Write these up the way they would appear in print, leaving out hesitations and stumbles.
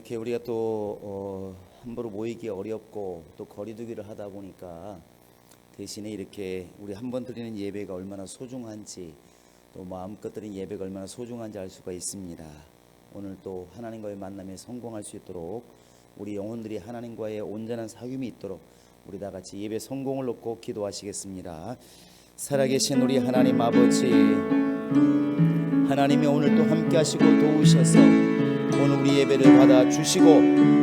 이렇게 우리가 또 함부로 모이기 어렵고 또 거리두기를 하다 보니까 대신에 이렇게 우리 한 번 드리는 예배가 얼마나 소중한지 또 마음껏 드리는 예배가 얼마나 소중한지 알 수가 있습니다. 오늘 또 하나님과의 만남에 성공할 수 있도록 우리 영혼들이 하나님과의 온전한 사귐이 있도록 우리 다 같이 예배 성공을 놓고 기도하시겠습니다. 살아계신 우리 하나님 아버지, 하나님이 오늘 또 함께 하시고 도우셔서 오늘 우리 예배를 받아 주시고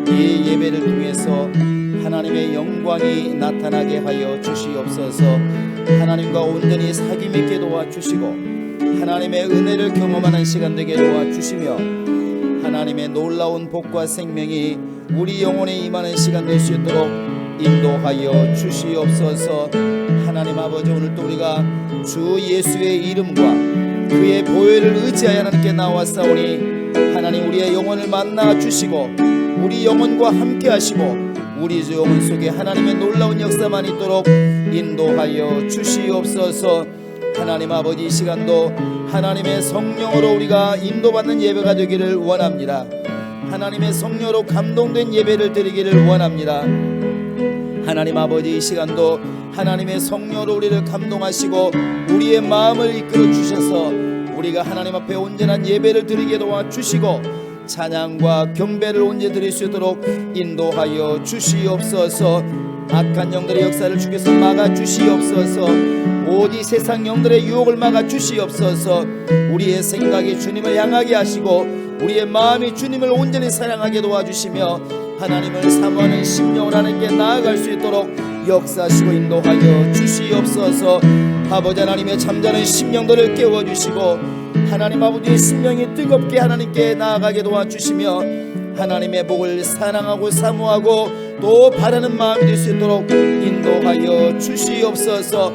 이 예배를 통해서 하나님의 영광이 나타나게 하여 주시옵소서. 하나님과 온전히 사귐 있게 도와주시고 하나님의 은혜를 경험하는 시간 되게 도와주시며 하나님의 놀라운 복과 생명이 우리 영혼에 임하는 시간 될 수 있도록 인도하여 주시옵소서. 하나님 아버지, 오늘 또 우리가 주 예수의 이름과 그의 보혈을 의지하여 하나님께 나왔사오니 하나님 우리의 영혼을 만나 주시고 우리 영혼과 함께 하시고 우리 주 영혼 속에 하나님의 놀라운 역사만 있도록 인도하여 주시옵소서. 하나님 아버지, 이 시간도 하나님의 성령으로 우리가 인도받는 예배가 되기를 원합니다. 하나님의 성령으로 감동된 예배를 드리기를 원합니다. 하나님 아버지, 이 시간도 하나님의 성령으로 우리를 감동하시고 우리의 마음을 이끌어 주셔서 우리가 하나님 앞에 온전한 예배를 드리게 도와주시고 찬양과 경배를 온전히 드릴 수 있도록 인도하여 주시옵소서. 악한 영들의 역사를 주께서 막아주시옵소서. 오직 세상 영들의 유혹을 막아주시옵소서. 우리의 생각이 주님을 향하게 하시고 우리의 마음이 주님을 온전히 사랑하게 도와주시며 하나님을 사모하는 심령을 하나님께 나아갈 수 있도록 역사하시고 인도하여 주시옵소서. 아버지 하나님의 잠자는 심령들을 깨워주시고 하나님 아버지의 심령이 뜨겁게 하나님께 나아가게 도와주시며 하나님의 복을 사랑하고 사모하고 또 바라는 마음이 될 수 있도록 인도하여 주시옵소서.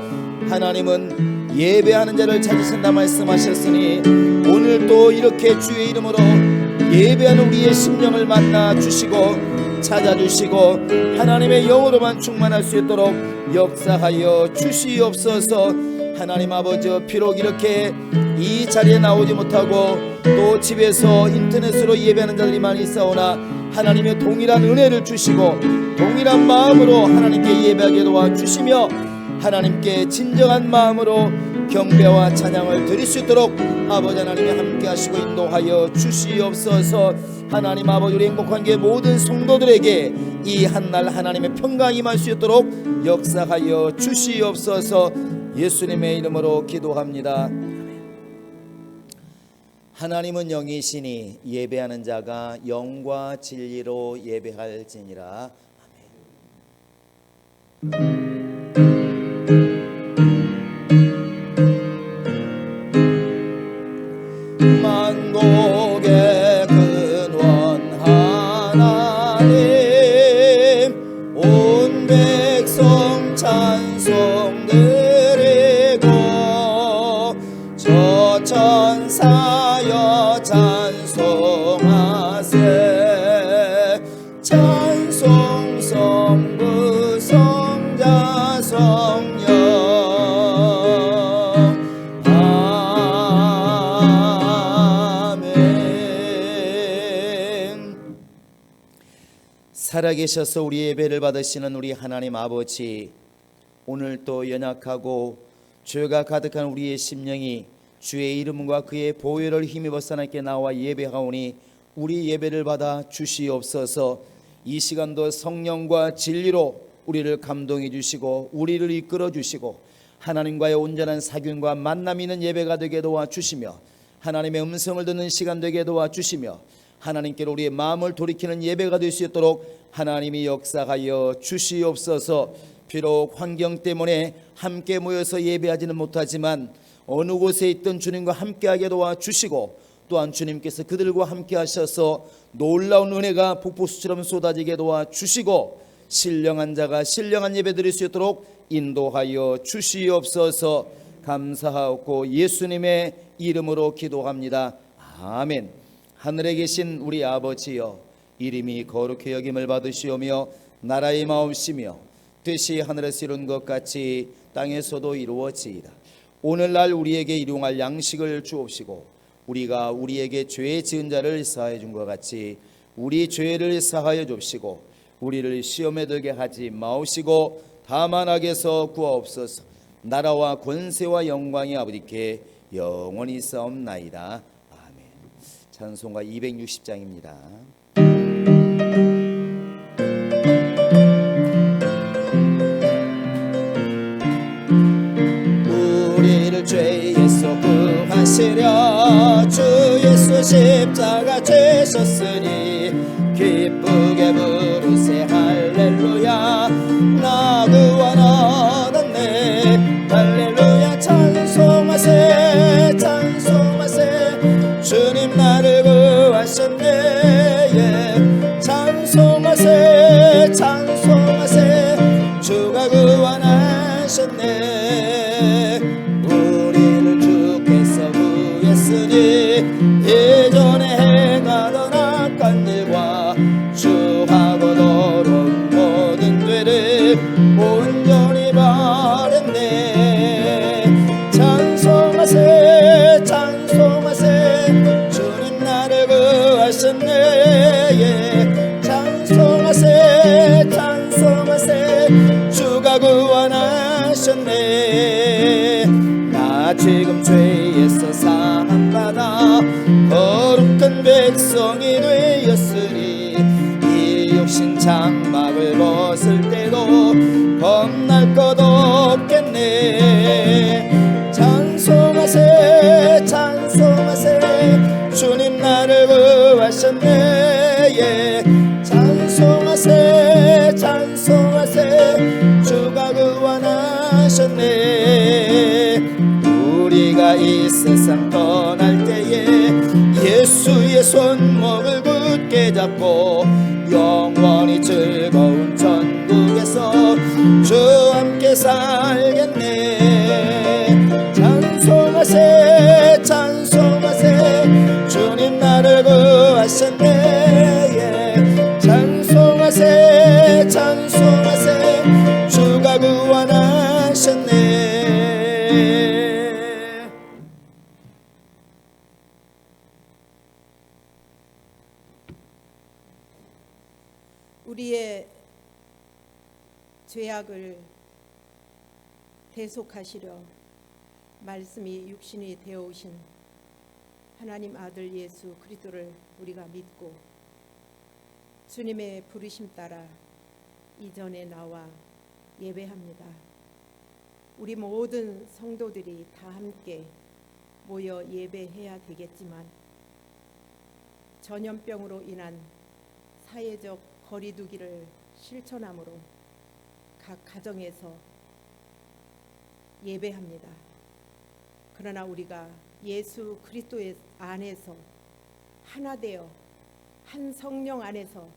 하나님은 예배하는 자를 찾으신다 말씀하셨으니 오늘 또 이렇게 주의 이름으로 예배하는 우리의 심령을 만나 주시고 찾아주시고 하나님의 영으로만 충만할 수 있도록 역사하여 주시옵소서. 하나님 아버지, 비록 이렇게 이 자리에 나오지 못하고 또 집에서 인터넷으로 예배하는 자들이 많이 있사오나 하나님의 동일한 은혜를 주시고 동일한 마음으로 하나님께 예배하게 도와주시며 하나님께 진정한 마음으로 경배와 찬양을 드릴 수 있도록 아버지 하나님이 함께 하시고 인도하여 주시옵소서. 하나님 아버지, 우리 행복한교회 모든 성도들에게 이 한날 하나님의 평강이 임할 수 있도록 역사하여 주시옵소서. 예수님의 이름으로 기도합니다. 하나님은 영이시니 예배하는 자가 영과 진리로 예배할지니라. 만국의 근원 하나님, 온 백성 찬송 드리고 저 천사여 찬송하세. 찬송 성부 성자 성령 아멘. 살아계셔서 우리 예배를 받으시는 우리 하나님 아버지, 오늘 또 연약하고 죄가 가득한 우리의 심령이 주의 이름과 그의 보혈을 힘입어서 하나님께 나와 예배하오니 우리 예배를 받아 주시옵소서. 이 시간도 성령과 진리로 우리를 감동해 주시고 우리를 이끌어 주시고 하나님과의 온전한 사귐과 만남이 있는 예배가 되게 도와주시며 하나님의 음성을 듣는 시간 되게 도와주시며 하나님께로 우리의 마음을 돌이키는 예배가 될 수 있도록 하나님이 역사하여 주시옵소서. 비록 환경 때문에 함께 모여서 예배하지는 못하지만 어느 곳에 있던 주님과 함께하게 도와주시고 또한 주님께서 그들과 함께 하셔서 놀라운 은혜가 폭포수처럼 쏟아지게 도와주시고 신령한 자가 신령한 예배 드릴 수 있도록 인도하여 주시옵소서. 감사하고 예수님의 이름으로 기도합니다. 아멘. 하늘에 계신 우리 아버지여, 이름이 거룩히 여김을 받으시오며 나라의 마음씨며 뜻이 하늘에서 이룬 것 같이 땅에서도 이루어지이다. 오늘날 우리에게 일용할 양식을 주옵시고 우리가 우리에게 죄 지은 자를 사하여 준 것 같이 우리 죄를 사하여 줍시고 우리를 시험에 들게 하지 마옵시고 다만 악에서 구하옵소서. 나라와 권세와 영광이 아버지께 영원히 있사옵나이다. 아멘. 찬송가 260장입니다. 우리를 죄에서 구하시려 주 예수 십자가 죄셨으니 기쁘게 부르세 할렐루야. 나 구원 얻었네 할렐루야. 찬송하세 찬송하세 주님 나를 구하셨네. 예. 찬송하세 찬송하세 주가 구원하셨네. 우리를 주께서 구했으니 예전에 행하던 악한 일과 주하고 더러운 모든 죄를 온전히 버렸네. 찬송하세 찬송하세 주님 나를 구하셨네. 예. 찬송하세 찬송하세 주가 구원하셨네. 나 지금 죄에서 사함받아 거룩한 백성이 되었으니 이 육신 장막을 벗을 때도 겁날 것 없겠네. 찬송하세 찬송하세 주님 나를 구하셨네. 예. 찬송하세 찬송하세 주가 구원하셨네. 우리가 이 세상 떠날 때에 예수의 손목을 굳게 잡고 영원히 즐거운 천국에서 주와 함께 살겠네. 찬송하세 찬송하세 주님 나를 구하셨네. 예. 찬송하세 찬송하세 주가 구원하셨네. 우리의 죄악을 대속하시려 말씀이 육신이 되어 오신 하나님 아들 예수 그리스도를 우리가 믿고 주님의 부르심 따라 이전에 나와 예배합니다. 우리 모든 성도들이 다 함께 모여 예배해야 되겠지만 전염병으로 인한 사회적 거리두기를 실천함으로 각 가정에서 예배합니다. 그러나 우리가 예수 그리스도의 안에서 하나 되어 한 성령 안에서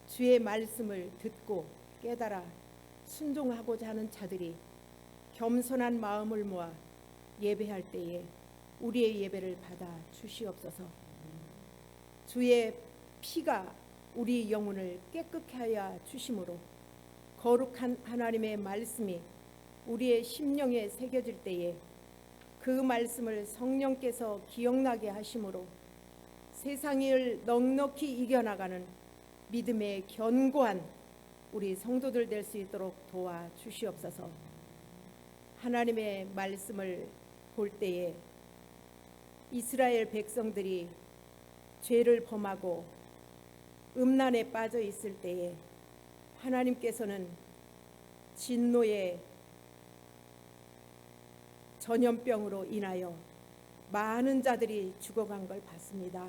주의 말씀을 듣고 깨달아 순종하고자 하는 자들이 겸손한 마음을 모아 예배할 때에 우리의 예배를 받아 주시옵소서. 주의 피가 우리 영혼을 깨끗게 하여 주심으로 거룩한 하나님의 말씀이 우리의 심령에 새겨질 때에 그 말씀을 성령께서 기억나게 하심으로 세상을 넉넉히 이겨나가는 믿음의 견고한 우리 성도들 될 수 있도록 도와 주시옵소서. 하나님의 말씀을 볼 때에 이스라엘 백성들이 죄를 범하고 음란에 빠져 있을 때에 하나님께서는 진노의 전염병으로 인하여 많은 자들이 죽어간 걸 봤습니다.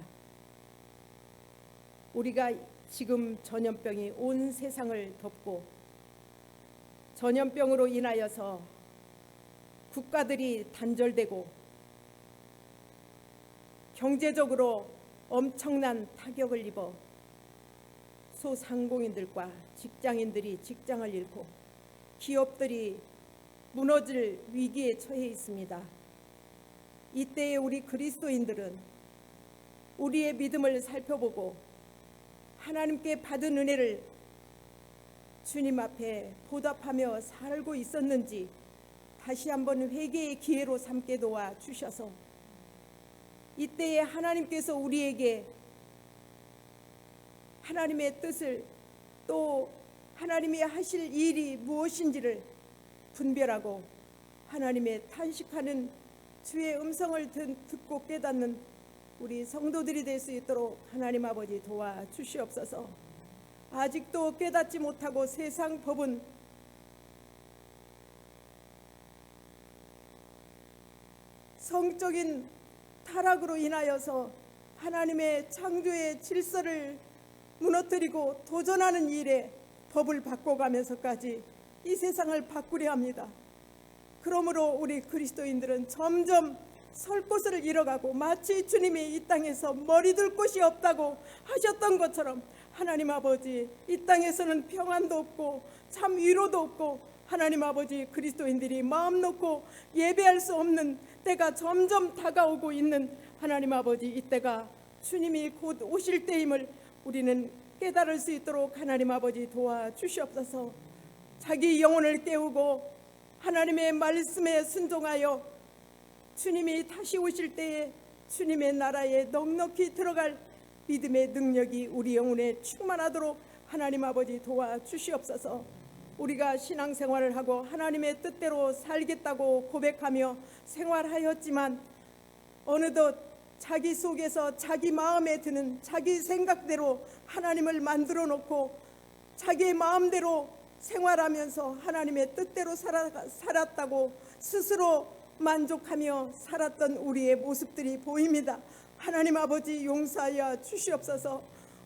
우리가 지금 전염병이 온 세상을 덮고 전염병으로 인하여서 국가들이 단절되고 경제적으로 엄청난 타격을 입어 소상공인들과 직장인들이 직장을 잃고 기업들이 무너질 위기에 처해 있습니다. 이때에 우리 그리스도인들은 우리의 믿음을 살펴보고 하나님께 받은 은혜를 주님 앞에 보답하며 살고 있었는지 다시 한번 회개의 기회로 삼게 도와 주셔서 이때에 하나님께서 우리에게 하나님의 뜻을 또 하나님이 하실 일이 무엇인지를 분별하고 하나님의 탄식하는 주의 음성을 듣고 깨닫는 우리 성도들이 될 수 있도록 하나님 아버지 도와주시옵소서. 아직도 깨닫지 못하고 세상 법은 성적인 타락으로 인하여서 하나님의 창조의 질서를 무너뜨리고 도전하는 일에 법을 바꿔가면서까지 이 세상을 바꾸려 합니다. 그러므로 우리 그리스도인들은 점점 설 곳을 잃어가고 마치 주님이 이 땅에서 머리 둘 곳이 없다고 하셨던 것처럼 하나님 아버지 이 땅에서는 평안도 없고 참 위로도 없고 하나님 아버지 그리스도인들이 마음 놓고 예배할 수 없는 때가 점점 다가오고 있는 하나님 아버지 이때가 주님이 곧 오실 때임을 우리는 깨달을 수 있도록 하나님 아버지 도와주시옵소서. 자기 영혼을 깨우고 하나님의 말씀에 순종하여 주님이 다시 오실 때에 주님의 나라에 넉넉히 들어갈 믿음의 능력이 우리 영혼에 충만하도록 하나님 아버지 도와주시옵소서. 우리가 신앙생활을 하고 하나님의 뜻대로 살겠다고 고백하며 생활하였지만 어느덧 자기 속에서 자기 마음에 드는 자기 생각대로 하나님을 만들어 놓고 자기의 마음대로 생활하면서 하나님의 뜻대로 살았다고 스스로 만족하며 살았던 우리의 모습들이 보입니다. 하나님 아버지 용서하여 주시옵소서.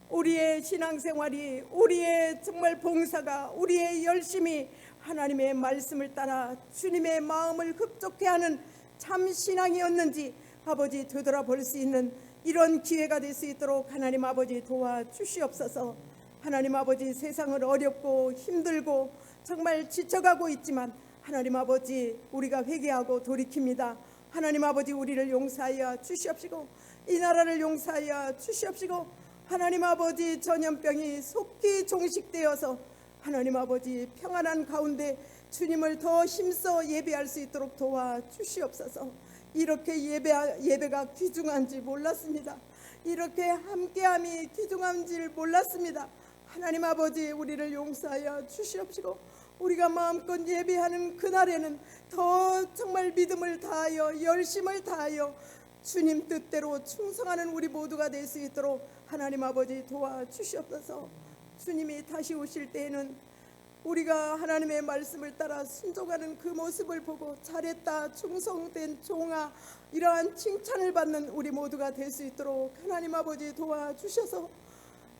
우리의 신앙생활이 우리의 정말 봉사가 우리의 열심이 하나님의 말씀을 따라 주님의 마음을 흡족해 하는 참 신앙이었는지 아버지 되돌아볼 수 있는 이런 기회가 될 수 있도록 하나님 아버지 도와주시옵소서. 하나님 아버지 세상을 어렵고 힘들고 정말 지쳐가고 있지만 하나님 아버지 우리가 회개하고 돌이킵니다. 하나님 아버지 우리를 용서하여 주시옵시고 이 나라를 용서하여 주시옵시고 하나님 아버지 전염병이 속히 종식되어서 하나님 아버지 평안한 가운데 주님을 더 힘써 예배할 수 있도록 도와주시옵소서. 이렇게 예배가 귀중한지 몰랐습니다. 이렇게 함께함이 귀중한지 몰랐습니다. 하나님 아버지 우리를 용서하여 주시옵시고 우리가 마음껏 예배하는 그날에는 더 정말 믿음을 다하여 열심을 다하여 주님 뜻대로 충성하는 우리 모두가 될 수 있도록 하나님 아버지 도와주시옵소서. 주님이 다시 오실 때에는 우리가 하나님의 말씀을 따라 순종하는 그 모습을 보고 잘했다 충성된 종아 이러한 칭찬을 받는 우리 모두가 될 수 있도록 하나님 아버지 도와주셔서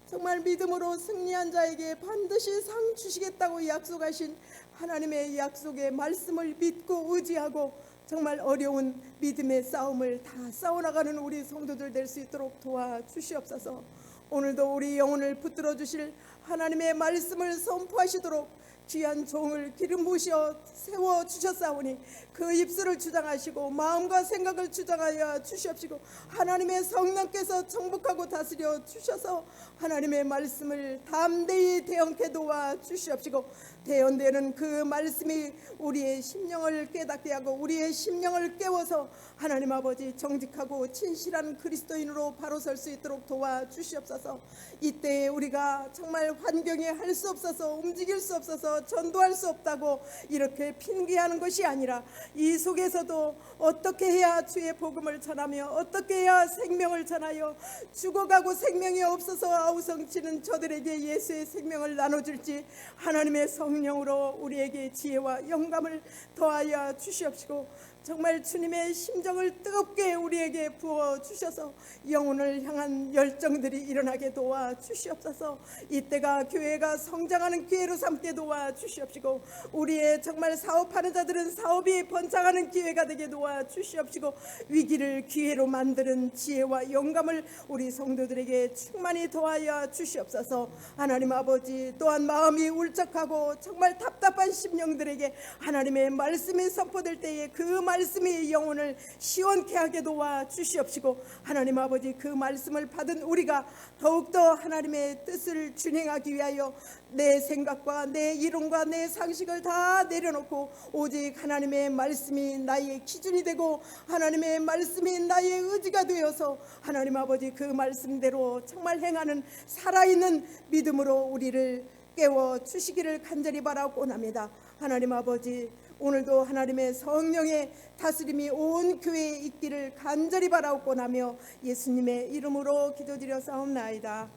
정말 믿음으로 승리한 자에게 반드시 상 주시겠다고 약속하신 하나님의 약속의 말씀을 믿고 의지하고 정말 어려운 믿음의 싸움을 다 싸워나가는 우리 성도들 될 수 있도록 도와주시옵소서. 오늘도 우리 영혼을 붙들어 주실 하나님의 말씀을 선포하시도록 귀한 종을 기름 부으셔 세워주셨사오니 그 입술을 주장하시고 마음과 생각을 주장하여 주시옵시고 하나님의 성령께서 정복하고 다스려 주셔서 하나님의 말씀을 담대히 대언케 도와 주시옵시고 대언되는 그 말씀이 우리의 심령을 깨닫게 하고 우리의 심령을 깨워서 하나님 아버지 정직하고 진실한 그리스도인으로 바로 설 수 있도록 도와 주시옵소서. 이때에 우리가 정말 환경에 할 수 없어서 움직일 수 없어서 전도할 수 없다고 이렇게 핑계하는 것이 아니라 이 속에서도 어떻게 해야 주의 복음을 전하며 어떻게 해야 생명을 전하여 죽어가고 생명이 없어서 아우성치는 저들에게 예수의 생명을 나눠줄지 하나님의 성령으로 우리에게 지혜와 영감을 더하여 주시옵시고 정말 주님의 심정을 뜨겁게 우리에게 부어주셔서 영혼을 향한 열정들이 일어나게 도와주시옵소서. 이때가 교회가 성장하는 기회로 삼게 도와주시옵시고 우리의 정말 사업하는 자들은 사업이 번창하는 기회가 되게 도와주시옵시고 위기를 기회로 만드는 지혜와 영감을 우리 성도들에게 충만히 도와여 주시옵소서. 하나님 아버지 또한 마음이 울적하고 정말 답답한 심령들에게 하나님의 말씀이 선포될 때에 그 말씀이 영혼을 시원케 하게 도와 주시옵시고, 하나님 아버지, 그 말씀을 받은 우리가 더욱더 하나님의 뜻을 준행하기 위하여 내 생각과 내 이론과 내 상식을 다 내려놓고 오직 하나님의 말씀이 나의 기준이 되고 하나님의 말씀이 나의 의지가 되어서 하나님 아버지, 그 말씀대로 정말 행하는 살아있는 믿음으로 우리를 깨워 주시기를 간절히 바라고 합니다. 하나님 아버지, 오늘도 하나님의 성령의 다스림이 온 교회에 있기를 간절히 바라고 하며 예수님의 이름으로 기도드려 사옵나이다.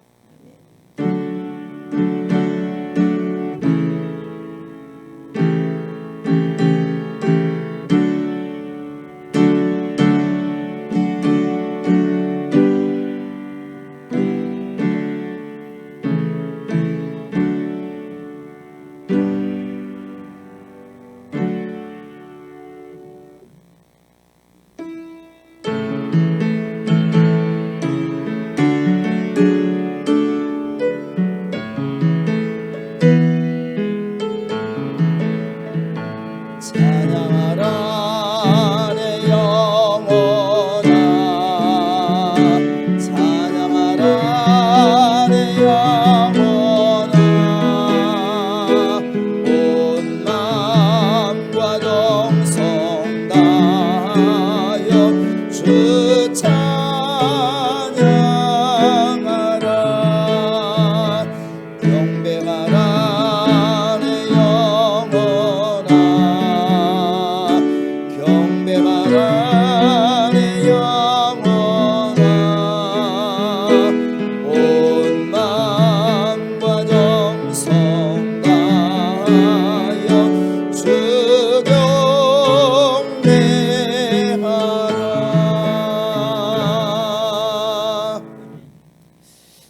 찬양하라 내 영혼아, 찬양하라 내 영혼아, 온 마음과 정성 다하여 주 찬양하라. 경배하라 내 영혼아, 경배하라 내 영혼아, 온 마음과 정성 다하여 주 경배하라.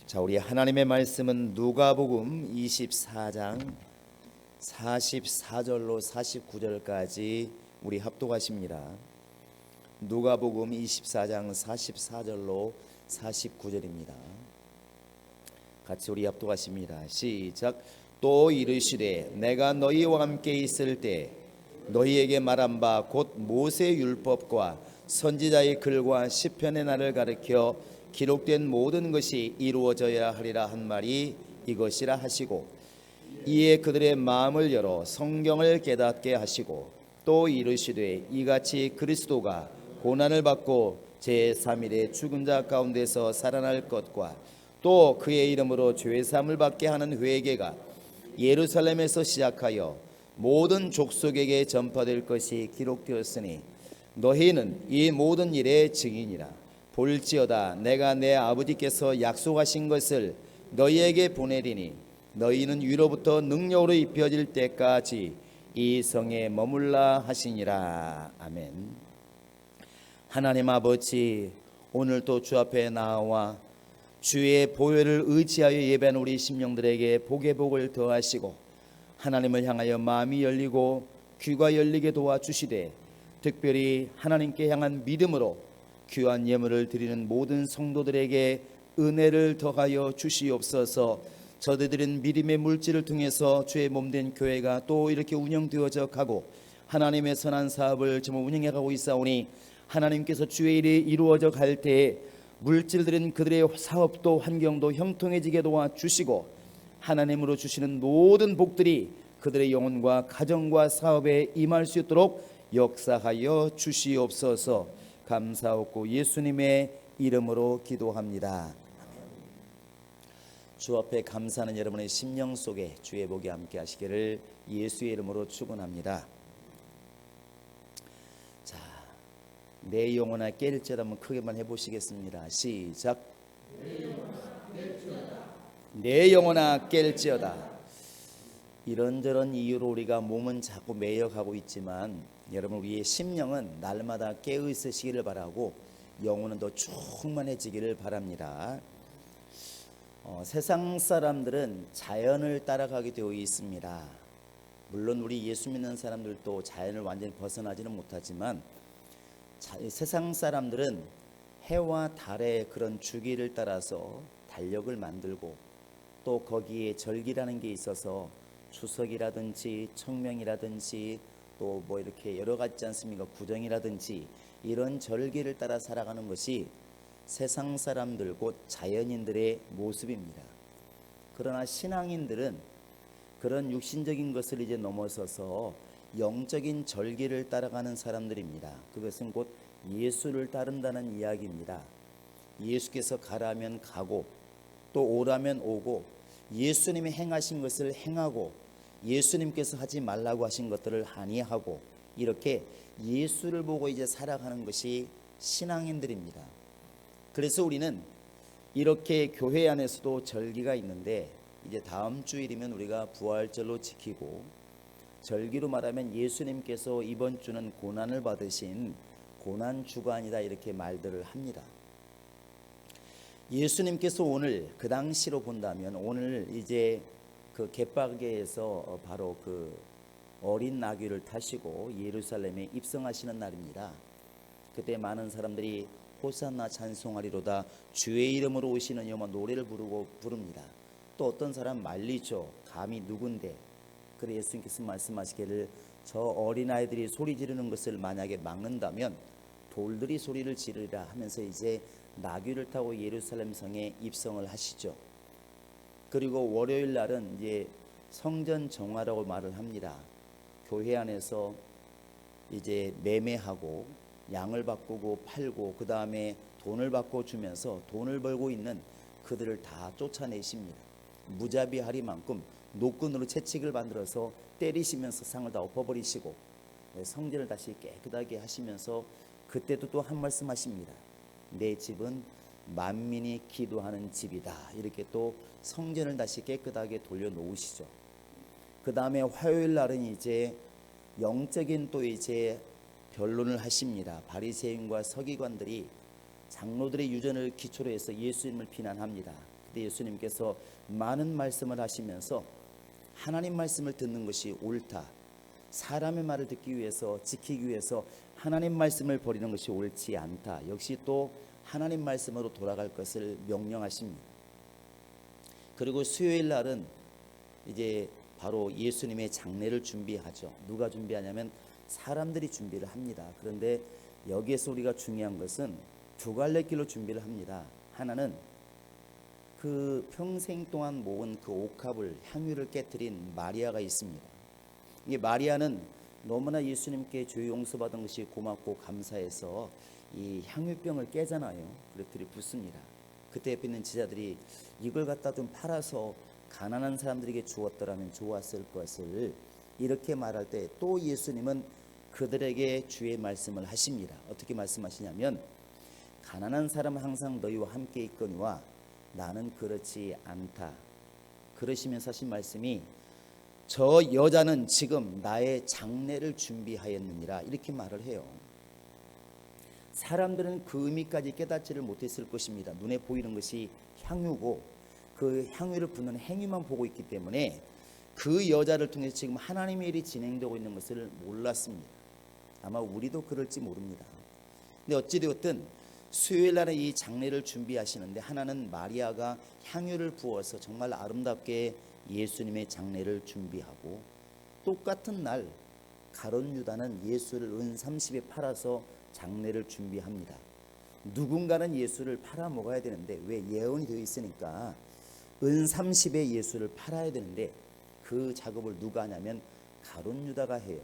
자, 우리 하나님의 말씀은 누가복음 24장 44절로 49절까지 우리 합독하십니다. 누가복음 24장 44절로 49절입니다. 같이 우리 합독하십니다. 시작. 또 이르시되 내가 너희와 함께 있을 때 너희에게 말한 바 곧 모세 율법과 선지자의 글과 시편의 날을 가르쳐 기록된 모든 것이 이루어져야 하리라 한 말이 이것이라 하시고, 이에 그들의 마음을 열어 성경을 깨닫게 하시고, 또 이르시되 이같이 그리스도가 고난을 받고 제3일에 죽은 자 가운데서 살아날 것과 또 그의 이름으로 죄사함을 받게 하는 회개가 예루살렘에서 시작하여 모든 족속에게 전파될 것이 기록되었으니 너희는 이 모든 일의 증인이라. 볼지어다 내가 내 아버지께서 약속하신 것을 너희에게 보내리니 너희는 위로부터 능력으로 입혀질 때까지 이 성에 머물라 하시니라. 아멘. 하나님 아버지, 오늘도 주 앞에 나와 주의 보혈을 의지하여 예배하는 우리 심령들에게 복의 복을 더하시고 하나님을 향하여 마음이 열리고 귀가 열리게 도와주시되, 특별히 하나님께 향한 믿음으로 귀한 예물을 드리는 모든 성도들에게 은혜를 더하여 주시옵소서. 저들은 믿음의 물질을 통해서 주의 몸된 교회가 또 이렇게 운영되어져 가고 하나님의 선한 사업을 정말 운영해 가고 있사오니, 하나님께서 주의 일이 이루어져 갈 때에 물질들은 그들의 사업도 환경도 형통해지게 도와주시고 하나님으로 주시는 모든 복들이 그들의 영혼과 가정과 사업에 임할 수 있도록 역사하여 주시옵소서. 감사하고 예수님의 이름으로 기도합니다. 주 앞에 감사하는 여러분의 심령 속에 주의 복이 함께 하시기를 예수의 이름으로 축원합니다. 자, 내 영혼아 깰지어다 한번 크게만 해보시겠습니다. 시작. 내 영혼아 깰지어다. 이런저런 이유로 우리가 몸은 자꾸 매여가고 있지만 여러분, 우리의 심령은 날마다 깨어 있으시기를 바라고 영혼은 더 충만해지기를 바랍니다. 세상 사람들은 자연을 따라가게 되어 있습니다. 물론 우리 예수 믿는 사람들도 자연을 완전히 벗어나지는 못하지만 세상 사람들은 해와 달의 그런 주기를 따라서 달력을 만들고 또 거기에 절기라는 게 있어서 추석이라든지 청명이라든지 또 뭐 이렇게 여러 가지 있지 않습니까? 구정이라든지 이런 절기를 따라 살아가는 것이 세상 사람들 곧 자연인들의 모습입니다. 그러나 신앙인들은 그런 육신적인 것을 이제 넘어서서 영적인 절기를 따라가는 사람들입니다. 그것은 곧 예수를 따른다는 이야기입니다. 예수께서 가라면 가고 또 오라면 오고 예수님이 행하신 것을 행하고 예수님께서 하지 말라고 하신 것들을 아니하고 이렇게 예수를 보고 이제 살아가는 것이 신앙인들입니다. 그래서 우리는 이렇게 교회 안에서도 절기가 있는데 이제 다음 주일이면 우리가 부활절로 지키고 절기로 말하면 예수님께서 이번 주는 고난을 받으신 고난 주간이다 이렇게 말들을 합니다. 예수님께서 오늘 그 당시로 본다면 오늘 이제 그 갯바게에서 바로 그 어린 나귀를 타시고 예루살렘에 입성하시는 날입니다. 그때 많은 사람들이 호산나 찬송하리로다 주의 이름으로 오시는 여호와 노래를 부릅니다. 또 어떤 사람 말리죠. 감히 누군데. 그래 예수님께서 말씀하시기를 저 어린아이들이 소리 지르는 것을 만약에 막는다면 돌들이 소리를 지르리라 하면서 이제 나귀를 타고 예루살렘 성에 입성을 하시죠. 그리고 월요일 날은 이제 성전 정화라고 말을 합니다. 교회 안에서 이제 매매하고 양을 바꾸고 팔고 그 다음에 돈을 받고 주면서 돈을 벌고 있는 그들을 다 쫓아내십니다. 무자비하리만큼 노끈으로 채찍을 만들어서 때리시면서 상을 다 엎어버리시고 성전을 다시 깨끗하게 하시면서 그때도 또 한 말씀 하십니다. 내 집은 만민이 기도하는 집이다. 이렇게 또 성전을 다시 깨끗하게 돌려놓으시죠. 그 다음에 화요일 날은 이제 영적인 또 이제 변론을 하십니다. 바리새인과 서기관들이 장로들의 유전을 기초로 해서 예수님을 비난합니다. 그때 예수님께서 많은 말씀을 하시면서 하나님 말씀을 듣는 것이 옳다. 사람의 말을 듣기 위해서 지키기 위해서 하나님 말씀을 버리는 것이 옳지 않다. 역시 또 하나님 말씀으로 돌아갈 것을 명령하십니다. 그리고 수요일 날은 이제 바로 예수님의 장례를 준비하죠. 누가 준비하냐면 사람들이 준비를 합니다. 그런데 여기에서 우리가 중요한 것은 두 갈래 길로 준비를 합니다. 하나는 그 평생 동안 모은 그 옥합을 향유를 깨뜨린 마리아가 있습니다. 이 마리아는 너무나 예수님께 죄 용서받은 것이 고맙고 감사해서 이 향유병을 깨잖아요. 그랬더니 붓습니다. 그때 옆에 있는 제자들이 이걸 갖다 좀 팔아서 가난한 사람들에게 주었더라면 좋았을 것을 이렇게 말할 때 또 예수님은 그들에게 주의 말씀을 하십니다. 어떻게 말씀하시냐면 가난한 사람은 항상 너희와 함께 있거니와 나는 그렇지 않다. 그러시면서 하신 말씀이 저 여자는 지금 나의 장례를 준비하였느니라 이렇게 말을 해요. 사람들은 그 의미까지 깨닫지를 못했을 것입니다. 눈에 보이는 것이 향유고 그 향유를 붓는 행위만 보고 있기 때문에 그 여자를 통해서 지금 하나님의 일이 진행되고 있는 것을 몰랐습니다. 아마 우리도 그럴지 모릅니다. 근데 어찌되었든 수요일 날에 이 장례를 준비하시는데 하나는 마리아가 향유를 부어서 정말 아름답게 예수님의 장례를 준비하고 똑같은 날 가룟 유다는 예수를 은 30에 팔아서 장례를 준비합니다. 누군가는 예수를 팔아 먹어야 되는데 왜 예언이 되어 있으니까 은 30에 예수를 팔아야 되는데 그 작업을 누가 하냐면 가룟 유다가 해요.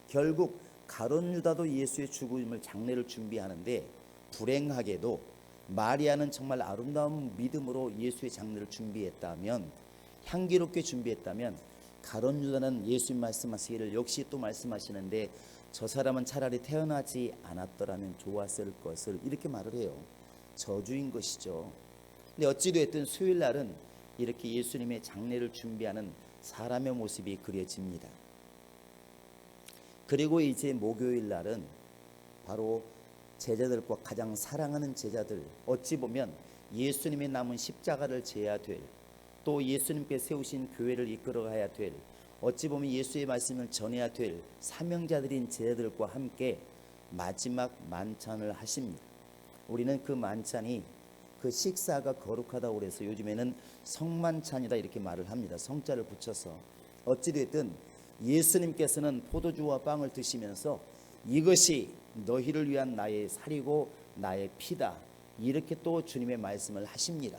결국 가룟 유다도 예수의 죽음을 장례를 준비하는데 불행하게도 마리아는 정말 아름다운 믿음으로 예수의 장례를 준비했다면 향기롭게 준비했다면 가룟 유다는 예수님 말씀하시기를 역시 또 말씀하시는데 저 사람은 차라리 태어나지 않았더라면 좋았을 것을 이렇게 말을 해요. 저주인 것이죠. 근데 어찌되었든 수요일 날은 이렇게 예수님의 장례를 준비하는 사람의 모습이 그려집니다. 그리고 이제 목요일 날은 바로 제자들과 가장 사랑하는 제자들, 어찌 보면 예수님의 남은 십자가를 져야 될, 또 예수님께 세우신 교회를 이끌어가야 될, 어찌 보면 예수의 말씀을 전해야 될 사명자들인 제자들과 함께 마지막 만찬을 하십니다. 우리는 그 만찬이 그 식사가 거룩하다고 그래서 요즘에는 성만찬이다 이렇게 말을 합니다. 성자를 붙여서 어찌됐든 예수님께서는 포도주와 빵을 드시면서 이것이 너희를 위한 나의 살이고 나의 피다, 이렇게 또 주님의 말씀을 하십니다.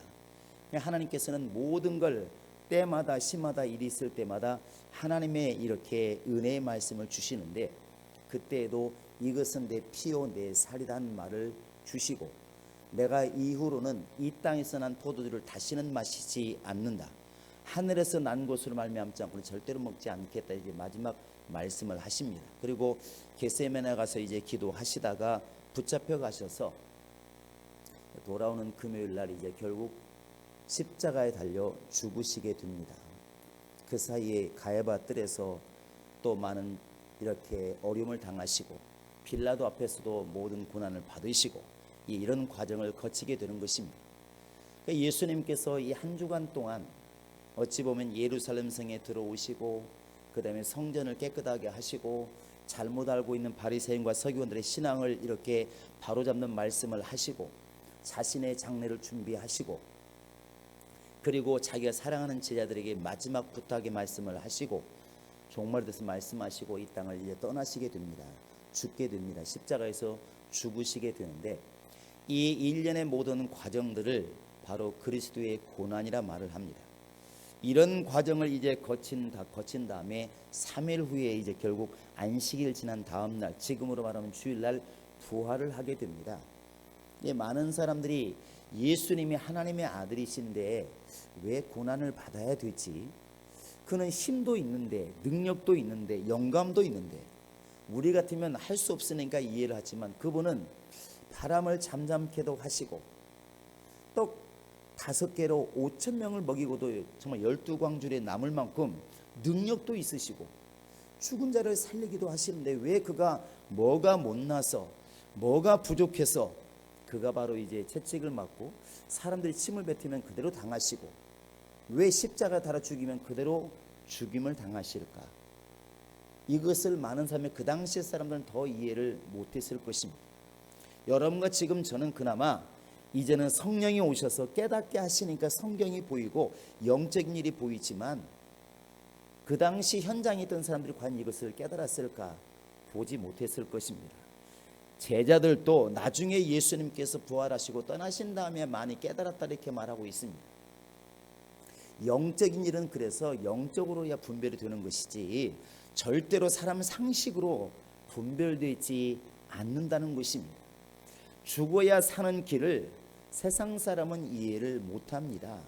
하나님께서는 모든 걸 때마다 시마다 일이 있을 때마다 하나님의 이렇게 은혜의 말씀을 주시는데, 그때에도 이것은 내 피요 내 살이라는 말을 주시고, 내가 이후로는 이 땅에서 난 포도주를 다시는 마시지 않는다, 하늘에서 난 것으로 말미암지 않고는 절대로 먹지 않겠다, 이제 마지막 말씀을 하십니다. 그리고 겟세마네 가서 이제 기도하시다가 붙잡혀 가셔서 돌아오는 금요일 날 이제 결국 십자가에 달려 죽으시게 됩니다. 그 사이에 가야바 뜰에서 또 많은 이렇게 어려움을 당하시고 빌라도 앞에서도 모든 고난을 받으시고 이런 과정을 거치게 되는 것입니다. 그러니까 예수님께서 이 한 주간 동안 어찌 보면 예루살렘 성에 들어오시고 그 다음에 성전을 깨끗하게 하시고 잘못 알고 있는 바리새인과 서기관들의 신앙을 이렇게 바로잡는 말씀을 하시고 자신의 장례를 준비하시고 그리고 자기가 사랑하는 제자들에게 마지막 부탁의 말씀을 하시고 종말에 대해서 말씀하시고 이 땅을 이제 떠나시게 됩니다. 죽게 됩니다. 십자가에서 죽으시게 되는데 이 일련의 모든 과정들을 바로 그리스도의 고난이라 말을 합니다. 이런 과정을 이제 거친 다음에 3일 후에 이제 결국 안식일 지난 다음 날, 지금으로 말하면 주일날 부활을 하게 됩니다. 많은 사람들이 예수님이 하나님의 아들이신데 왜 고난을 받아야 되지? 그는 힘도 있는데 능력도 있는데 영감도 있는데 우리 같으면 할 수 없으니까 이해를 하지만 그분은 바람을 잠잠케도 하시고 떡 5개로 5,000명을 먹이고도 정말 12광줄에 남을 만큼 능력도 있으시고 죽은 자를 살리기도 하시는데 왜 그가 뭐가 못나서 뭐가 부족해서 그가 바로 이제 채찍을 맞고 사람들이 침을 뱉으면 그대로 당하시고 왜 십자가 달아 죽이면 그대로 죽임을 당하실까? 이것을 많은 사람이 그 당시의 사람들은 더 이해를 못했을 것입니다. 여러분과 지금 저는 그나마 이제는 성령이 오셔서 깨닫게 하시니까 성경이 보이고 영적인 일이 보이지만 그 당시 현장에 있던 사람들이 과연 이것을 깨달았을까? 보지 못했을 것입니다. 제자들도 나중에 예수님께서 부활하시고 떠나신 다음에 많이 깨달았다 이렇게 말하고 있습니다. 영적인 일은 그래서 영적으로야 분별이 되는 것이지 절대로 사람 상식으로 분별되지 않는다는 것입니다. 죽어야 사는 길을 세상 사람은 이해를 못합니다.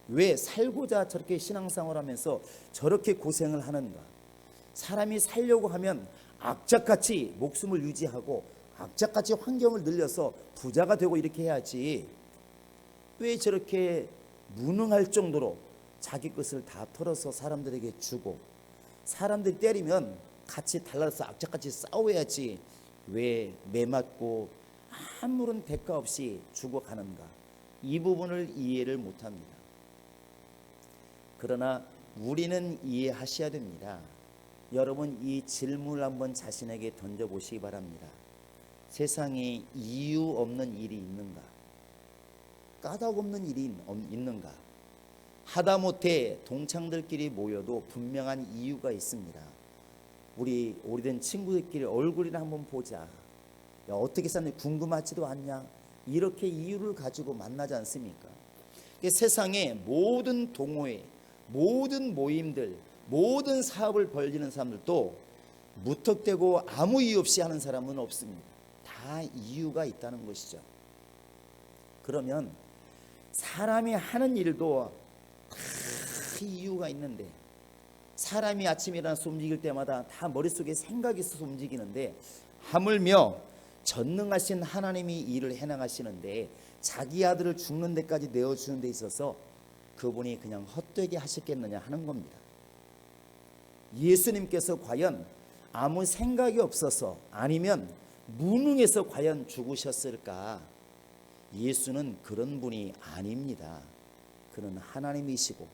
왜 살고자 저렇게 신앙생활 하면서 저렇게 고생을 하는가? 사람이 살려고 하면 악착같이 목숨을 유지하고 악착같이 환경을 늘려서 부자가 되고 이렇게 해야지 왜 저렇게 무능할 정도로 자기 것을 다 털어서 사람들에게 주고 사람들이 때리면 같이 달라서 악착같이 싸워야지 왜 매맞고 아무런 대가 없이 죽어가는가? 이 부분을 이해를 못합니다. 그러나 우리는 이해하셔야 됩니다. 여러분 이 질문을 한번 자신에게 던져보시기 바랍니다. 세상에 이유 없는 일이 있는가? 까닭 없는 일이 있는가? 하다못해 동창들끼리 모여도 분명한 이유가 있습니다. 우리 오래된 친구들끼리 얼굴이나 한번 보자. 야, 어떻게 사는지 궁금하지도 않냐? 이렇게 이유를 가지고 만나지 않습니까? 세상의 모든 동호회, 모든 모임들, 모든 사업을 벌리는 사람들도 무턱대고 아무 이유 없이 하는 사람은 없습니다. 다 이유가 있다는 것이죠. 그러면 사람이 하는 일도 다 이유가 있는데 사람이 아침에 일어나서 움직일 때마다 다 머릿속에 생각이 있어서 움직이는데 하물며 전능하신 하나님이 일을 해나가시는데 자기 아들을 죽는 데까지 내어주는 데 있어서 그분이 그냥 헛되게 하셨겠느냐 하는 겁니다. 예수님께서 과연 아무 생각이 없어서 아니면 무능해서 과연 죽으셨을까? 예수는 그런 분이 아닙니다. 그는 하나님이시고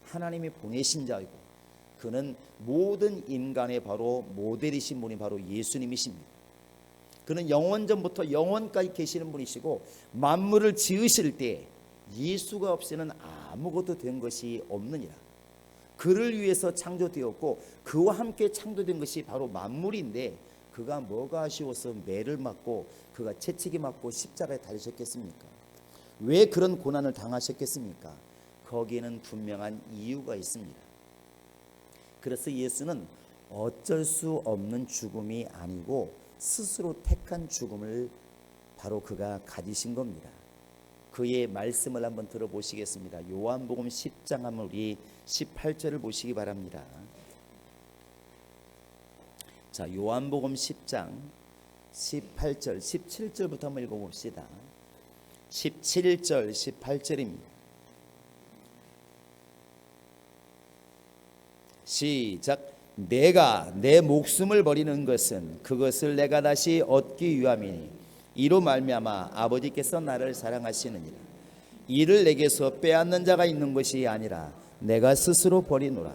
하나님이 보내신 자이고 그는 모든 인간의 바로 모델이신 분이 바로 예수님이십니다. 그는 영원전부터 영원까지 계시는 분이시고 만물을 지으실 때 예수가 없이는 아무것도 된 것이 없느니라. 그를 위해서 창조되었고 그와 함께 창조된 것이 바로 만물인데 그가 뭐가 아쉬워서 매를 맞고 그가 채찍이 맞고 십자가에 달리셨겠습니까? 왜 그런 고난을 당하셨겠습니까? 거기에는 분명한 이유가 있습니다. 그래서 예수는 어쩔 수 없는 죽음이 아니고 스스로 택한 죽음을 바로 그가 가지신 겁니다. 그의 말씀을 한번 들어보시겠습니다. 요한복음 10장 한번 우리 18절을 보시기 바랍니다. 자, 요한복음 10장 18절 17절부터 한번 읽어봅시다. 17절 18절입니다. 시작. 내가 내 목숨을 버리는 것은 그것을 내가 다시 얻기 위함이니 이로 말미암아 아버지께서 나를 사랑하시느니라. 이를 내게서 빼앗는 자가 있는 것이 아니라 내가 스스로 버리노라.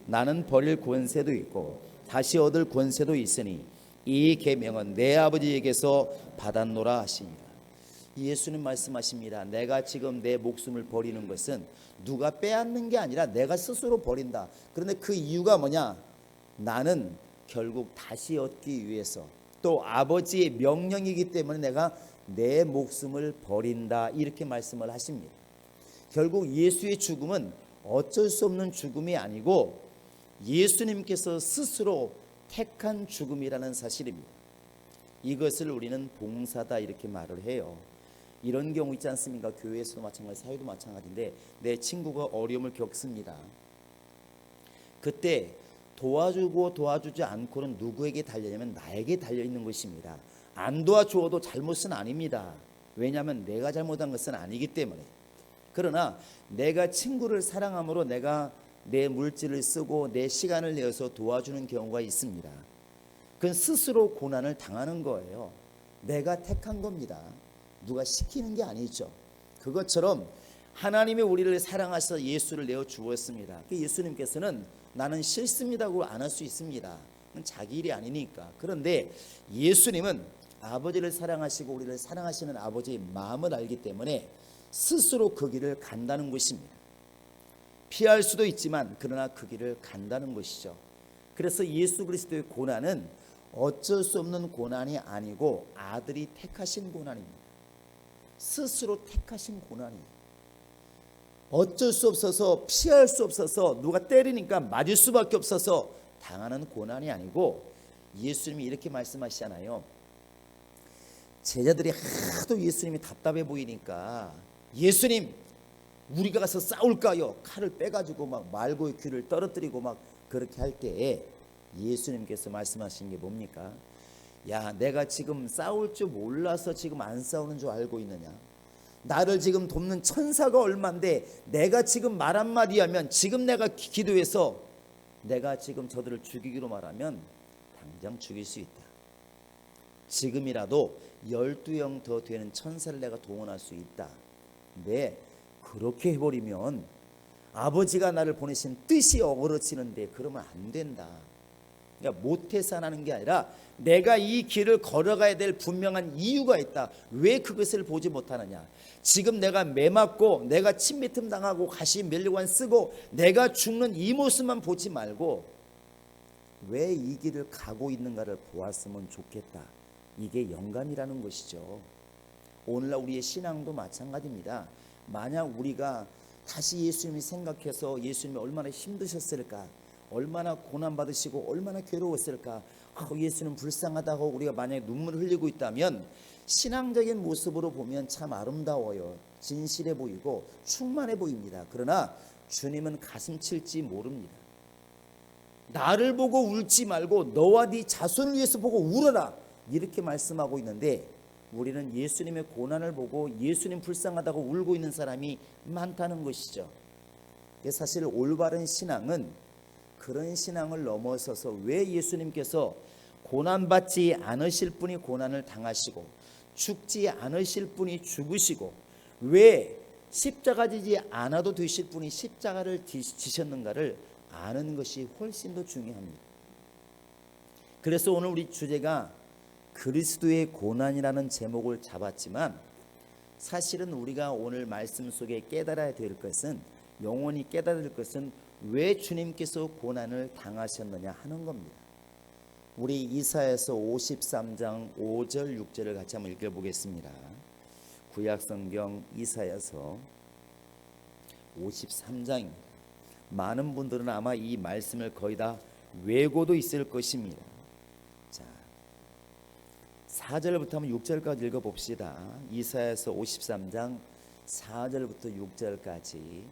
나는 버릴 권세도 있고 다시 얻을 권세도 있으니 이 계명은 내 아버지에게서 받았노라 하시니라. 예수님 말씀하십니다. 내가 지금 내 목숨을 버리는 것은 누가 빼앗는 게 아니라 내가 스스로 버린다. 그런데 그 이유가 뭐냐? 나는 결국 다시 얻기 위해서 또 아버지의 명령이기 때문에 내가 내 목숨을 버린다. 이렇게 말씀을 하십니다. 결국 예수의 죽음은 어쩔 수 없는 죽음이 아니고 예수님께서 스스로 택한 죽음이라는 사실입니다. 이것을 우리는 봉사다 이렇게 말을 해요. 이런 경우 있지 않습니까? 교회에서도 마찬가지, 사회도 마찬가지인데 내 친구가 어려움을 겪습니다. 그때 도와주고 도와주지 않고는 누구에게 달려냐면 나에게 달려있는 것입니다. 안 도와주어도 잘못은 아닙니다. 왜냐하면 내가 잘못한 것은 아니기 때문에. 그러나 내가 친구를 사랑함으로 내가 내 물질을 쓰고 내 시간을 내어서 도와주는 경우가 있습니다. 그건 스스로 고난을 당하는 거예요. 내가 택한 겁니다. 누가 시키는 게 아니죠. 그것처럼 하나님이 우리를 사랑하셔서 예수를 내어 주었습니다. 예수님께서는 나는 싫습니다고 안 할 수 있습니다. 그건 자기 일이 아니니까. 그런데 예수님은 아버지를 사랑하시고 우리를 사랑하시는 아버지의 마음을 알기 때문에 스스로 그 길을 간다는 것입니다. 피할 수도 있지만 그러나 그 길을 간다는 것이죠. 그래서 예수 그리스도의 고난은 어쩔 수 없는 고난이 아니고 아들이 택하신 고난입니다. 스스로 택하신 고난이에요. 어쩔 수 없어서 피할 수 없어서 누가 때리니까 맞을 수밖에 없어서 당하는 고난이 아니고 예수님이 이렇게 말씀하시잖아요. 제자들이 하도 예수님이 답답해 보이니까 예수님 우리가 가서 싸울까요? 칼을 빼가지고 막 말고의 귀를 떨어뜨리고 막 그렇게 할 때에 예수님께서 말씀하신 게 뭡니까? 야, 내가 지금 싸울 줄 몰라서 지금 안 싸우는 줄 알고 있느냐? 나를 지금 돕는 천사가 얼만데 내가 지금 말 한마디 하면 지금 내가 기도해서 내가 지금 저들을 죽이기로 말하면 당장 죽일 수 있다. 지금이라도 12영 더 되는 천사를 내가 동원할 수 있다. 근데 그렇게 해버리면 아버지가 나를 보내신 뜻이 어그러지는데 그러면 안 된다. 그러니까 못해서 안 하는 게 아니라 내가 이 길을 걸어가야 될 분명한 이유가 있다. 왜 그것을 보지 못하느냐? 지금 내가 매 맞고 내가 침뱉음 당하고 가시 면류관 쓰고 내가 죽는 이 모습만 보지 말고 왜 이 길을 가고 있는가를 보았으면 좋겠다. 이게 영감이라는 것이죠. 오늘날 우리의 신앙도 마찬가지입니다. 만약 우리가 다시 예수님을 생각해서 예수님이 얼마나 힘드셨을까, 얼마나 고난받으시고 얼마나 괴로웠을까, 예수님 불쌍하다고 우리가 만약에 눈물을 흘리고 있다면 신앙적인 모습으로 보면 참 아름다워요. 진실해 보이고 충만해 보입니다. 그러나 주님은 가슴 칠지 모릅니다. 나를 보고 울지 말고 너와 네 자손을 위해서 보고 울어라 이렇게 말씀하고 있는데 우리는 예수님의 고난을 보고 예수님 불쌍하다고 울고 있는 사람이 많다는 것이죠. 사실 올바른 신앙은 그런 신앙을 넘어서서 왜 예수님께서 고난받지 않으실 분이 고난을 당하시고 죽지 않으실 분이 죽으시고 왜 십자가 지지 않아도 되실 분이 십자가를 지셨는가를 아는 것이 훨씬 더 중요합니다. 그래서 오늘 우리 주제가 그리스도의 고난이라는 제목을 잡았지만 사실은 우리가 오늘 말씀 속에 깨달아야 될 것은 영원히 깨달을 것은 왜 주님께서 고난을 당하셨느냐 하는 겁니다. 우리 이사야서 53장 5절 6절을 같이 한번 읽어보겠습니다. 구약성경 이사야서 53장입니다. 많은 분들은 아마 이 말씀을 거의 다 외고도 있을 것입니다. 자, 4절부터 한번 6절까지 읽어봅시다. 이사야서 53장 4절부터 6절까지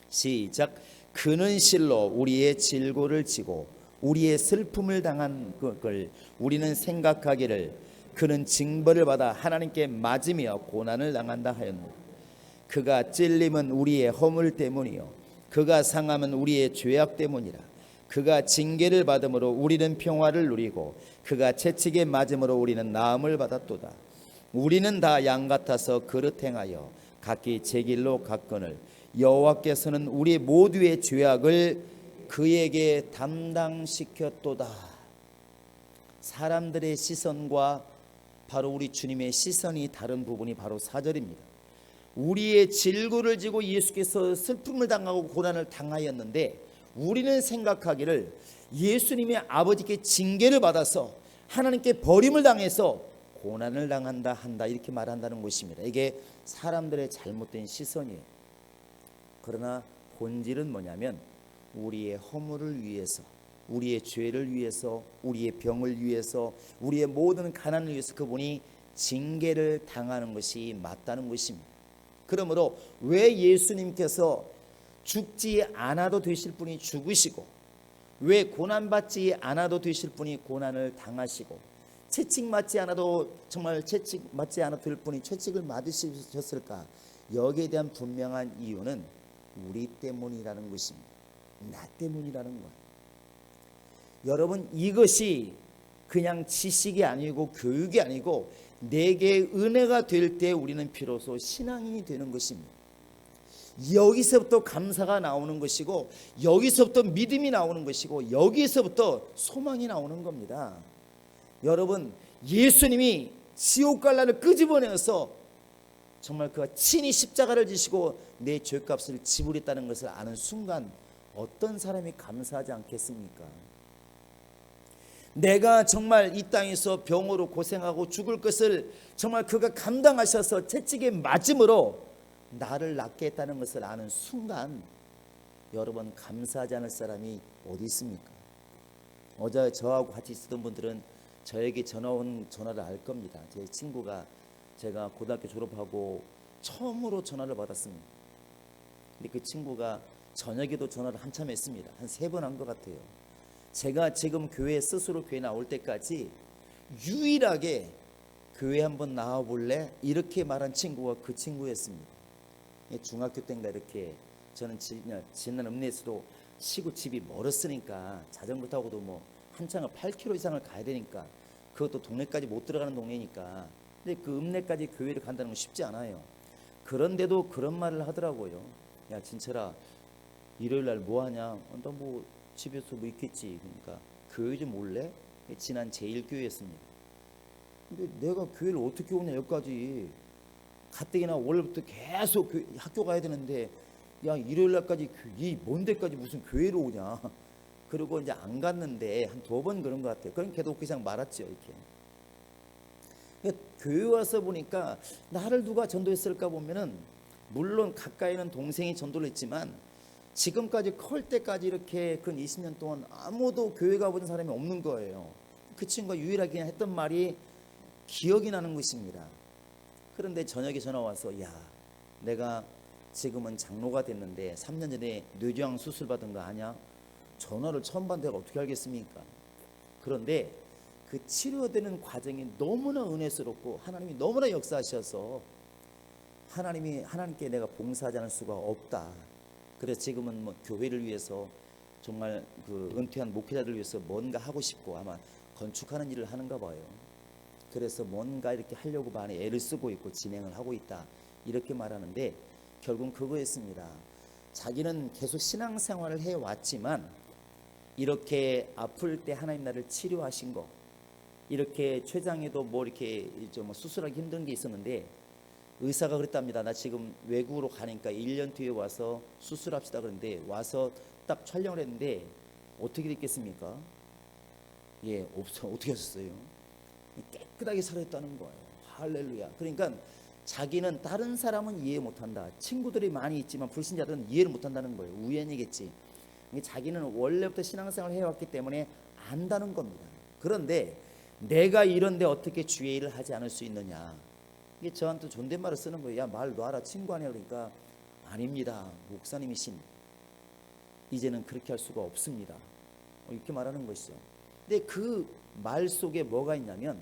시작. 그는 실로 우리의 질고를 지고 우리의 슬픔을 당한 걸 우리는 생각하기를 그는 징벌을 받아 하나님께 맞으며 고난을 당한다 하였노라. 그가 찔림은 우리의 허물 때문이요 그가 상함은 우리의 죄악 때문이라. 그가 징계를 받음으로 우리는 평화를 누리고 그가 채찍에 맞음으로 우리는 나음을 받았도다. 우리는 다 양 같아서 그릇 행하여 각기 제 길로 갔거늘 여호와께서는 우리 모두의 죄악을 그에게 담당시켰도다. 사람들의 시선과 바로 우리 주님의 시선이 다른 부분이 바로 4절입니다. 우리의 질고를 지고 예수께서 슬픔을 당하고 고난을 당하였는데 우리는 생각하기를 예수님의 아버지께 징계를 받아서 하나님께 버림을 당해서 고난을 당한다 한다 이렇게 말한다는 것입니다. 이게 사람들의 잘못된 시선이에요. 그러나 본질은 뭐냐면 우리의 허물을 위해서, 우리의 죄를 위해서, 우리의 병을 위해서, 우리의 모든 가난을 위해서 그분이 징계를 당하는 것이 맞다는 것입니다. 그러므로 왜 예수님께서 죽지 않아도 되실 분이 죽으시고 왜 고난받지 않아도 되실 분이 고난을 당하시고 채찍 맞지 않아도 정말 채찍 맞지 않아도 될 분이 채찍을 맞으셨을까? 여기에 대한 분명한 이유는 우리 때문이라는 것입니다. 나 때문이라는 거예요. 여러분, 이것이 그냥 지식이 아니고 교육이 아니고 내게 은혜가 될 때 우리는 비로소 신앙인이 되는 것입니다. 여기서부터 감사가 나오는 것이고 여기서부터 믿음이 나오는 것이고 여기서부터 소망이 나오는 겁니다. 여러분, 예수님이 지옥 갈 날을 끄집어내어서 정말 그가 친히 십자가를 지시고 내 죄값을 지불했다는 것을 아는 순간 어떤 사람이 감사하지 않겠습니까? 내가 정말 이 땅에서 병으로 고생하고 죽을 것을 정말 그가 감당하셔서 채찍에 맞음으로 나를 낫게 했다는 것을 아는 순간 여러분 감사하지 않을 사람이 어디 있습니까? 어제 저하고 같이 있었던 분들은 저에게 전화 온 전화를 알 겁니다. 제 친구가 제가 고등학교 졸업하고 처음으로 전화를 받았습니다. 근데 그 친구가 저녁에도 전화를 한참 했습니다. 한 3번 한 것 같아요. 제가 지금 교회 스스로 교회 나올 때까지 유일하게 교회 한번 나와볼래? 이렇게 말한 친구가 그 친구였습니다. 중학교 때인가 이렇게 저는 지난 읍내에서도 시고 집이 멀었으니까 자전거 타고도 뭐 한창을 8km 이상을 가야 되니까 그것도 동네까지 못 들어가는 동네니까 근데 그 읍내까지 교회를 간다는 건 쉽지 않아요. 그런데도 그런 말을 하더라고요. 야 진철아 일요일 날 뭐 하냐? 나 뭐 집에서 뭐 있겠지. 그러니까 교회 좀 올래? 지난 제1교회였습니다. 근데 내가 교회를 어떻게 오냐 여기까지 가뜩이나 월요일부터 계속 학교 가야 되는데 야 일요일 날까지 이 먼 데까지 무슨 교회로 오냐. 그리고 이제 안 갔는데 한 2번 그런 것 같아요. 그럼 걔도 그냥 말았죠 이렇게. 그러니까 교회 와서 보니까 나를 누가 전도했을까 보면은 물론 가까이는 동생이 전도를 했지만 지금까지 클 때까지 이렇게 근 20년 동안 아무도 교회 가본 사람이 없는 거예요. 그 친구가 유일하게 했던 말이 기억이 나는 것입니다. 그런데 저녁에 전화 와서 야 내가 지금은 장로가 됐는데 3년 전에 뇌종양 수술 받은 거 아냐? 전화를 처음 받은 데가 어떻게 알겠습니까? 그런데 그 치료되는 과정이 너무나 은혜스럽고 하나님이 너무나 역사하셔서 하나님께 내가 봉사하지 않을 수가 없다. 그래서 지금은 뭐 교회를 위해서 정말 그 은퇴한 목회자들 위해서 뭔가 하고 싶고 아마 건축하는 일을 하는가 봐요. 그래서 뭔가 이렇게 하려고 많이 애를 쓰고 있고 진행을 하고 있다 이렇게 말하는데 결국은 그거였습니다. 자기는 계속 신앙생활을 해왔지만 이렇게 아플 때 하나님 나를 치료하신 거 이렇게 췌장에도 뭐 이렇게 좀 수술하기 힘든 게 있었는데 의사가 그랬답니다. 나 지금 외국으로 가니까 1년 뒤에 와서 수술합시다. 그런데 와서 딱 촬영을 했는데 어떻게 됐겠습니까? 예, 어떻게 하셨어요? 깨끗하게 살아있다는 거예요. 할렐루야. 그러니까 자기는 다른 사람은 이해 못한다. 친구들이 많이 있지만 불신자들은 이해를 못한다는 거예요. 우연이겠지. 자기는 원래부터 신앙생활을 해왔기 때문에 안다는 겁니다. 그런데 내가 이런데 어떻게 주의 일을 하지 않을 수 있느냐. 이게 저한테 존댓말을 쓰는 거예요. 야, 말 놔라, 친구 아니야. 그러니까 아닙니다. 목사님이신 이제는 그렇게 할 수가 없습니다. 이렇게 말하는 것이죠. 근데 그 말 속에 뭐가 있냐면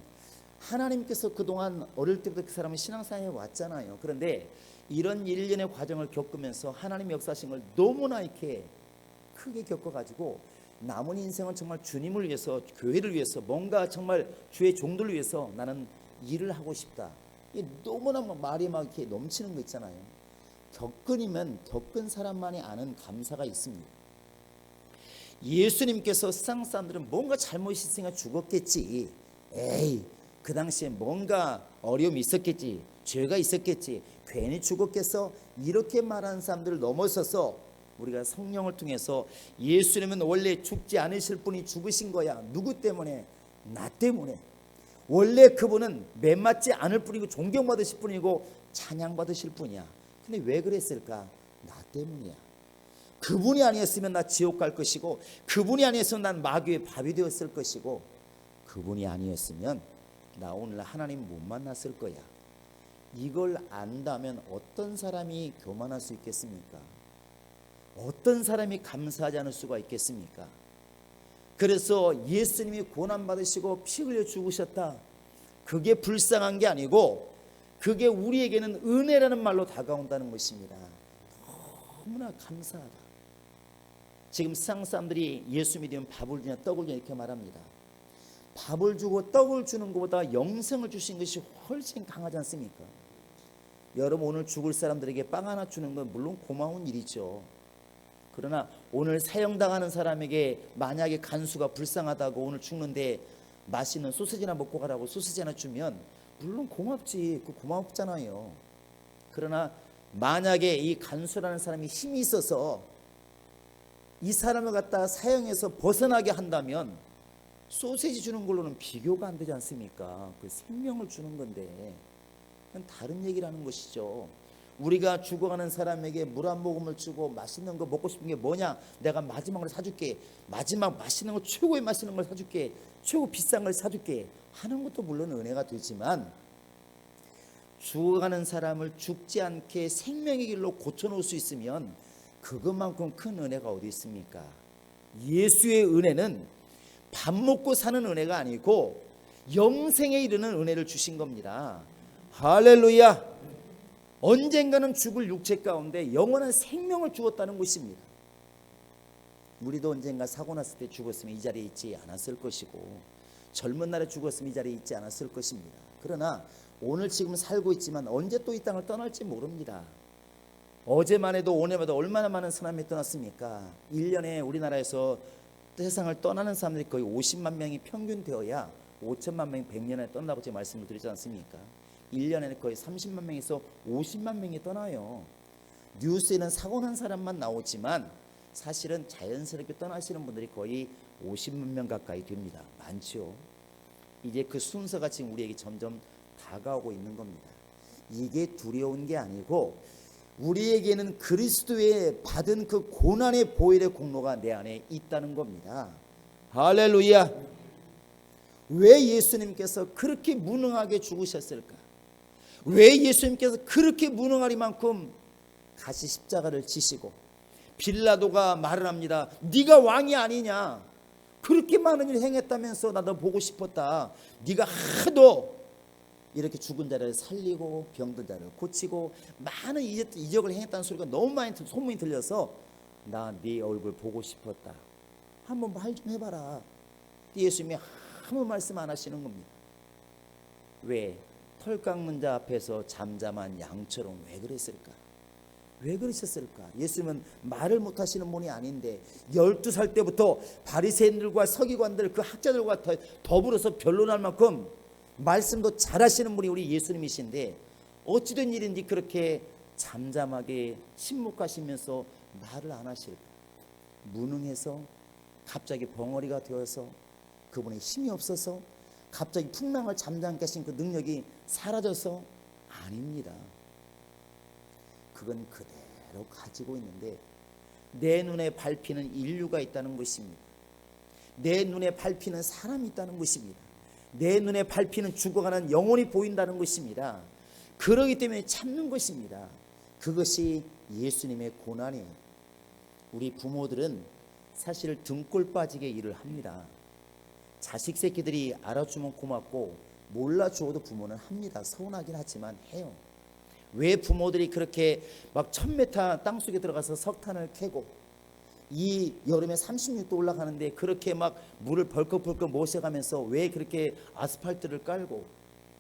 하나님께서 그동안 어릴 때부터 그 사람은 신앙생활에 왔잖아요. 그런데 이런 일련의 과정을 겪으면서 하나님의 역사하신 걸 너무나 이렇게 크게 겪어가지고 남은 인생은 정말 주님을 위해서, 교회를 위해서, 뭔가 정말 주의 종들을 위해서 나는 일을 하고 싶다. 이게 너무나 말이 막 이렇게 넘치는 거 있잖아요. 겪으면 겪은 사람만이 아는 감사가 있습니다. 예수님께서 세상 사람들은 뭔가 잘못이 있으니까 죽었겠지. 에이, 그 당시에 뭔가 어려움이 있었겠지. 죄가 있었겠지. 괜히 죽었겠어. 이렇게 말하는 사람들을 넘어서서 우리가 성령을 통해서 예수님은 원래 죽지 않으실 분이 죽으신 거야. 누구 때문에? 나 때문에. 원래 그분은 맺맞지 않을 뿐이고 존경받으실 뿐이고 찬양받으실 뿐이야. 근데 왜 그랬을까? 나 때문이야. 그분이 아니었으면 나 지옥 갈 것이고, 그분이 아니었으면 난 마귀의 밥이 되었을 것이고, 그분이 아니었으면 나 오늘 하나님 못 만났을 거야. 이걸 안다면 어떤 사람이 교만할 수 있겠습니까? 어떤 사람이 감사하지 않을 수가 있겠습니까? 그래서 예수님이 고난받으시고 피 흘려 죽으셨다. 그게 불쌍한 게 아니고 그게 우리에게는 은혜라는 말로 다가온다는 것입니다. 너무나 감사하다. 지금 세상 사람들이 예수 믿으면 밥을 주냐 떡을 주냐 이렇게 말합니다. 밥을 주고 떡을 주는 것보다 영생을 주신 것이 훨씬 강하지 않습니까? 여러분, 오늘 죽을 사람들에게 빵 하나 주는 건 물론 고마운 일이죠. 그러나 오늘 사형당하는 사람에게 만약에 간수가 불쌍하다고 오늘 죽는데 맛있는 소시지나 먹고 가라고 소시지 하나 주면 물론 고맙지. 그 고맙잖아요. 그러나 만약에 이 간수라는 사람이 힘이 있어서 이 사람을 갖다 사형해서 벗어나게 한다면 소시지 주는 걸로는 비교가 안 되지 않습니까? 그 생명을 주는 건데 그건 다른 얘기라는 것이죠. 우리가 죽어가는 사람에게 물 한 모금을 주고 맛있는 거 먹고 싶은 게 뭐냐? 내가 마지막으로 사줄게. 마지막 맛있는 거, 최고의 맛있는 걸 사줄게. 최고 비싼 걸 사줄게 하는 것도 물론 은혜가 되지만 죽어가는 사람을 죽지 않게 생명의 길로 고쳐놓을 수 있으면 그것만큼 큰 은혜가 어디 있습니까? 예수의 은혜는 밥 먹고 사는 은혜가 아니고 영생에 이르는 은혜를 주신 겁니다. 할렐루야. 언젠가는 죽을 육체 가운데 영원한 생명을 주었다는 것입니다. 우리도 언젠가 사고 났을 때 죽었으면 이 자리에 있지 않았을 것이고 젊은 날에 죽었으면 이 자리에 있지 않았을 것입니다. 그러나 오늘 지금 살고 있지만 언제 또 이 땅을 떠날지 모릅니다. 어제만 해도 오늘만 해도 얼마나 많은 사람이 떠났습니까? 1년에 우리나라에서 세상을 떠나는 사람들이 거의 50만 명이 평균 되어야 5천만 명이 100년에 떠난다고 제가 말씀을 드리지 않습니까? 1년에 거의 30만 명에서 50만 명이 떠나요. 뉴스에는 사고 난 사람만 나오지만 사실은 자연스럽게 떠나시는 분들이 거의 50만 명 가까이 됩니다. 많죠. 이제 그 순서가 지금 우리에게 점점 다가오고 있는 겁니다. 이게 두려운 게 아니고 우리에게는 그리스도의 받은 그 고난의 보혈의 공로가 내 안에 있다는 겁니다. 할렐루야. 왜 예수님께서 그렇게 무능하게 죽으셨을까? 왜 예수님께서 그렇게 무능하리만큼 가시 십자가를 지시고 빌라도가 말을 합니다. 네가 왕이 아니냐? 그렇게 많은 일을 행했다면서 나 너 보고 싶었다. 네가 하도 이렇게 죽은 자를 살리고 병든 자를 고치고 많은 이적을 행했다는 소리가 너무 많이 소문이 들려서 나 네 얼굴 보고 싶었다. 한번 말 좀 해봐라. 예수님이 아무 말씀 안 하시는 겁니다. 왜? 털 깎는 자 앞에서 잠잠한 양처럼 왜 그랬을까? 왜 그러셨을까? 예수님은 말을 못하시는 분이 아닌데 12살 때부터 바리새인들과 서기관들 그 학자들과 더불어서 변론할 만큼 말씀도 잘하시는 분이 우리 예수님이신데 어찌된 일인지 그렇게 잠잠하게 침묵하시면서 말을 안 하실까? 무능해서? 갑자기 벙어리가 되어서? 그분의 힘이 없어서? 갑자기 풍랑을 잠잠케 하신 그 능력이 사라져서? 아닙니다. 그건 그대로 가지고 있는데 내 눈에 밟히는 인류가 있다는 것입니다. 내 눈에 밟히는 사람이 있다는 것입니다. 내 눈에 밟히는 죽어가는 영혼이 보인다는 것입니다. 그러기 때문에 참는 것입니다. 그것이 예수님의 고난이에요. 우리 부모들은 사실 등골 빠지게 일을 합니다. 자식 새끼들이 알아주면 고맙고 몰라주어도 부모는 합니다. 서운하긴 하지만 해요. 왜 부모들이 그렇게 막 1000m 땅속에 들어가서 석탄을 캐고 이 여름에 36도 올라가는데 그렇게 막 물을 벌컥벌컥 모셔가면서 왜 그렇게 아스팔트를 깔고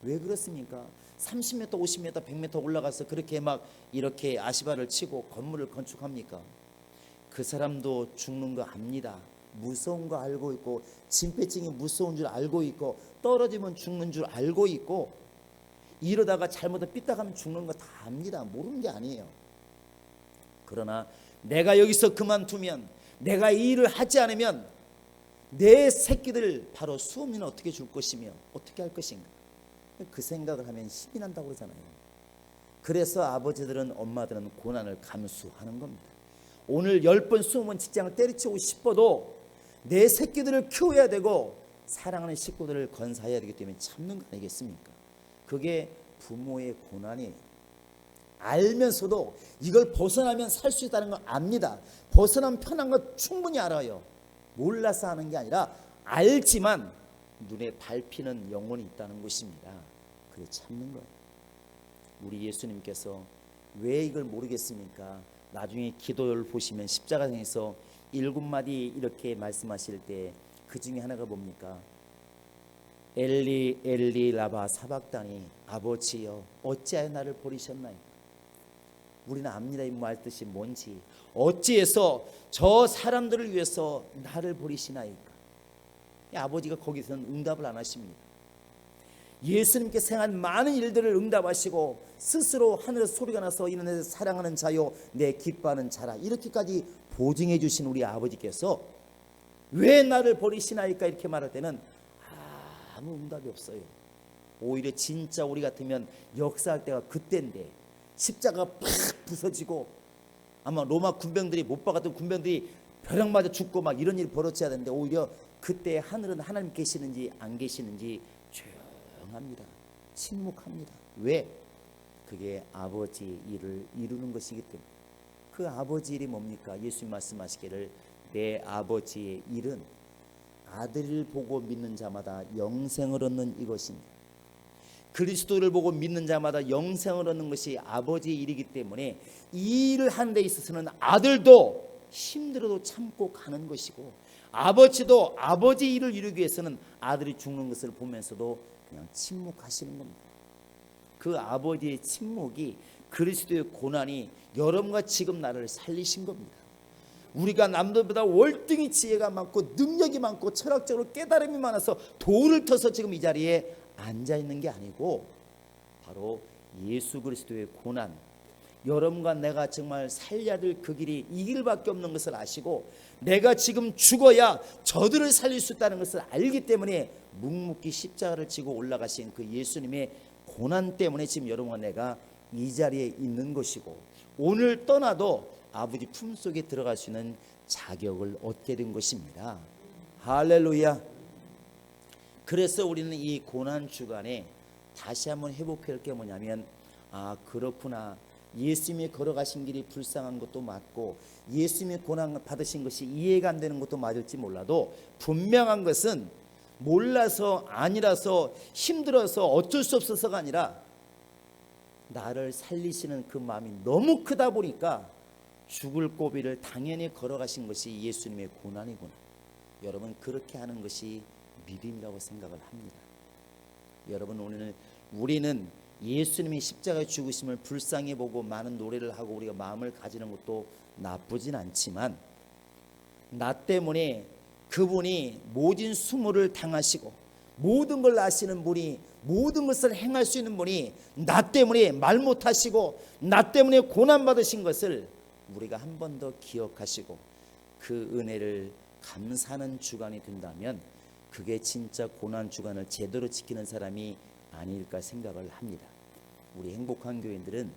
왜 그렇습니까? 30m, 50m, 100m 올라가서 그렇게 막 이렇게 아시바를 치고 건물을 건축합니까? 그 사람도 죽는 거 압니다. 무서운 거 알고 있고 진폐증이 무서운 줄 알고 있고 떨어지면 죽는 줄 알고 있고 이러다가 잘못하면 삐딱하면 죽는 거 다 압니다. 모르는 게 아니에요. 그러나 내가 여기서 그만두면, 내가 이 일을 하지 않으면 내 새끼들 바로 수업료는 어떻게 줄 것이며 어떻게 할 것인가, 그 생각을 하면 힘이 난다고 그러잖아요. 그래서 아버지들은 엄마들은 고난을 감수하는 겁니다. 오늘 10번 20번 직장을 때려치우고 싶어도 내 새끼들을 키워야 되고 사랑하는 식구들을 건사해야 되기 때문에 참는 거 아니겠습니까? 그게 부모의 고난이에요. 알면서도 이걸 벗어나면 살 수 있다는 걸 압니다. 벗어나면 편한 거 충분히 알아요. 몰라서 하는 게 아니라 알지만 눈에 밟히는 영혼이 있다는 것입니다. 그래 참는 거예요. 우리 예수님께서 왜 이걸 모르겠습니까? 나중에 기도를 보시면 십자가상에서 7마디 이렇게 말씀하실 때 그 중에 하나가 뭡니까? 엘리 엘리 라바 사박다니, 아버지여 어찌하여 나를 버리셨나이까? 우리는 압니다. 이 말 뜻이 뭔지. 어찌해서 저 사람들을 위해서 나를 버리시나이까? 아버지가 거기서는 응답을 안 하십니다. 예수님께서 행한 많은 일들을 응답하시고 스스로 하늘에서 소리가 나서 이는 내 사랑하는 자요 내 기뻐하는 자라, 이렇게까지 보증해 주신 우리 아버지께서 왜 나를 버리시나이까 이렇게 말할 때는 아무 응답이 없어요. 오히려 진짜 우리 같으면 역사할 때가 그때인데 십자가 팍 부서지고 아마 로마 군병들이 못 박았던 군병들이 벼락 맞아 죽고 막 이런 일이 벌어져야 되는데 오히려 그때 하늘은 하나님 계시는지 안 계시는지 조용합니다. 침묵합니다. 왜? 그게 아버지 일을 이루는 것이기 때문에. 그 아버지 일이 뭡니까? 예수님 말씀하시기를 내 아버지의 일은 아들을 보고 믿는 자마다 영생을 얻는 이것입니다. 그리스도를 보고 믿는 자마다 영생을 얻는 것이 아버지의 일이기 때문에 이 일을 하는 데 있어서는 아들도 힘들어도 참고 가는 것이고 아버지도 아버지 일을 이루기 위해서는 아들이 죽는 것을 보면서도 그냥 침묵하시는 겁니다. 그 아버지의 침묵이 그리스도의 고난이 여러분과 지금 나를 살리신 겁니다. 우리가 남들보다 월등히 지혜가 많고 능력이 많고 철학적으로 깨달음이 많아서 돌을 터서 지금 이 자리에 앉아 있는 게 아니고 바로 예수 그리스도의 고난, 여러분과 내가 정말 살려야 될 그 길이 이 길밖에 없는 것을 아시고 내가 지금 죽어야 저들을 살릴 수 있다는 것을 알기 때문에 묵묵히 십자가를 지고 올라가신 그 예수님의 고난 때문에 지금 여러분과 내가 이 자리에 있는 것이고 오늘 떠나도 아버지 품속에 들어갈 수 있는 자격을 얻게 된 것입니다. 할렐루야. 그래서 우리는 이 고난 주간에 다시 한번 회복할 게 뭐냐면 그렇구나, 예수님이 걸어가신 길이 불쌍한 것도 맞고 예수님이 고난 받으신 것이 이해가 안 되는 것도 맞을지 몰라도 분명한 것은 몰라서 아니라서 힘들어서 어쩔 수 없어서가 아니라 나를 살리시는 그 마음이 너무 크다 보니까 죽을 고비를 당연히 걸어가신 것이 예수님의 고난이구나. 여러분 그렇게 하는 것이 믿음이라고 생각을 합니다. 여러분 오늘 우리는 예수님이 십자가에 죽으심을 불쌍히 보고 많은 노래를 하고 우리가 마음을 가지는 것도 나쁘진 않지만 나 때문에 그분이 모진 수모를 당하시고 모든 걸 아시는 분이 모든 것을 행할 수 있는 분이 나 때문에 말 못하시고 나 때문에 고난받으신 것을 우리가 한 번 더 기억하시고 그 은혜를 감사하는 주간이 된다면 그게 진짜 고난 주간을 제대로 지키는 사람이 아닐까 생각을 합니다. 우리 행복한 교인들은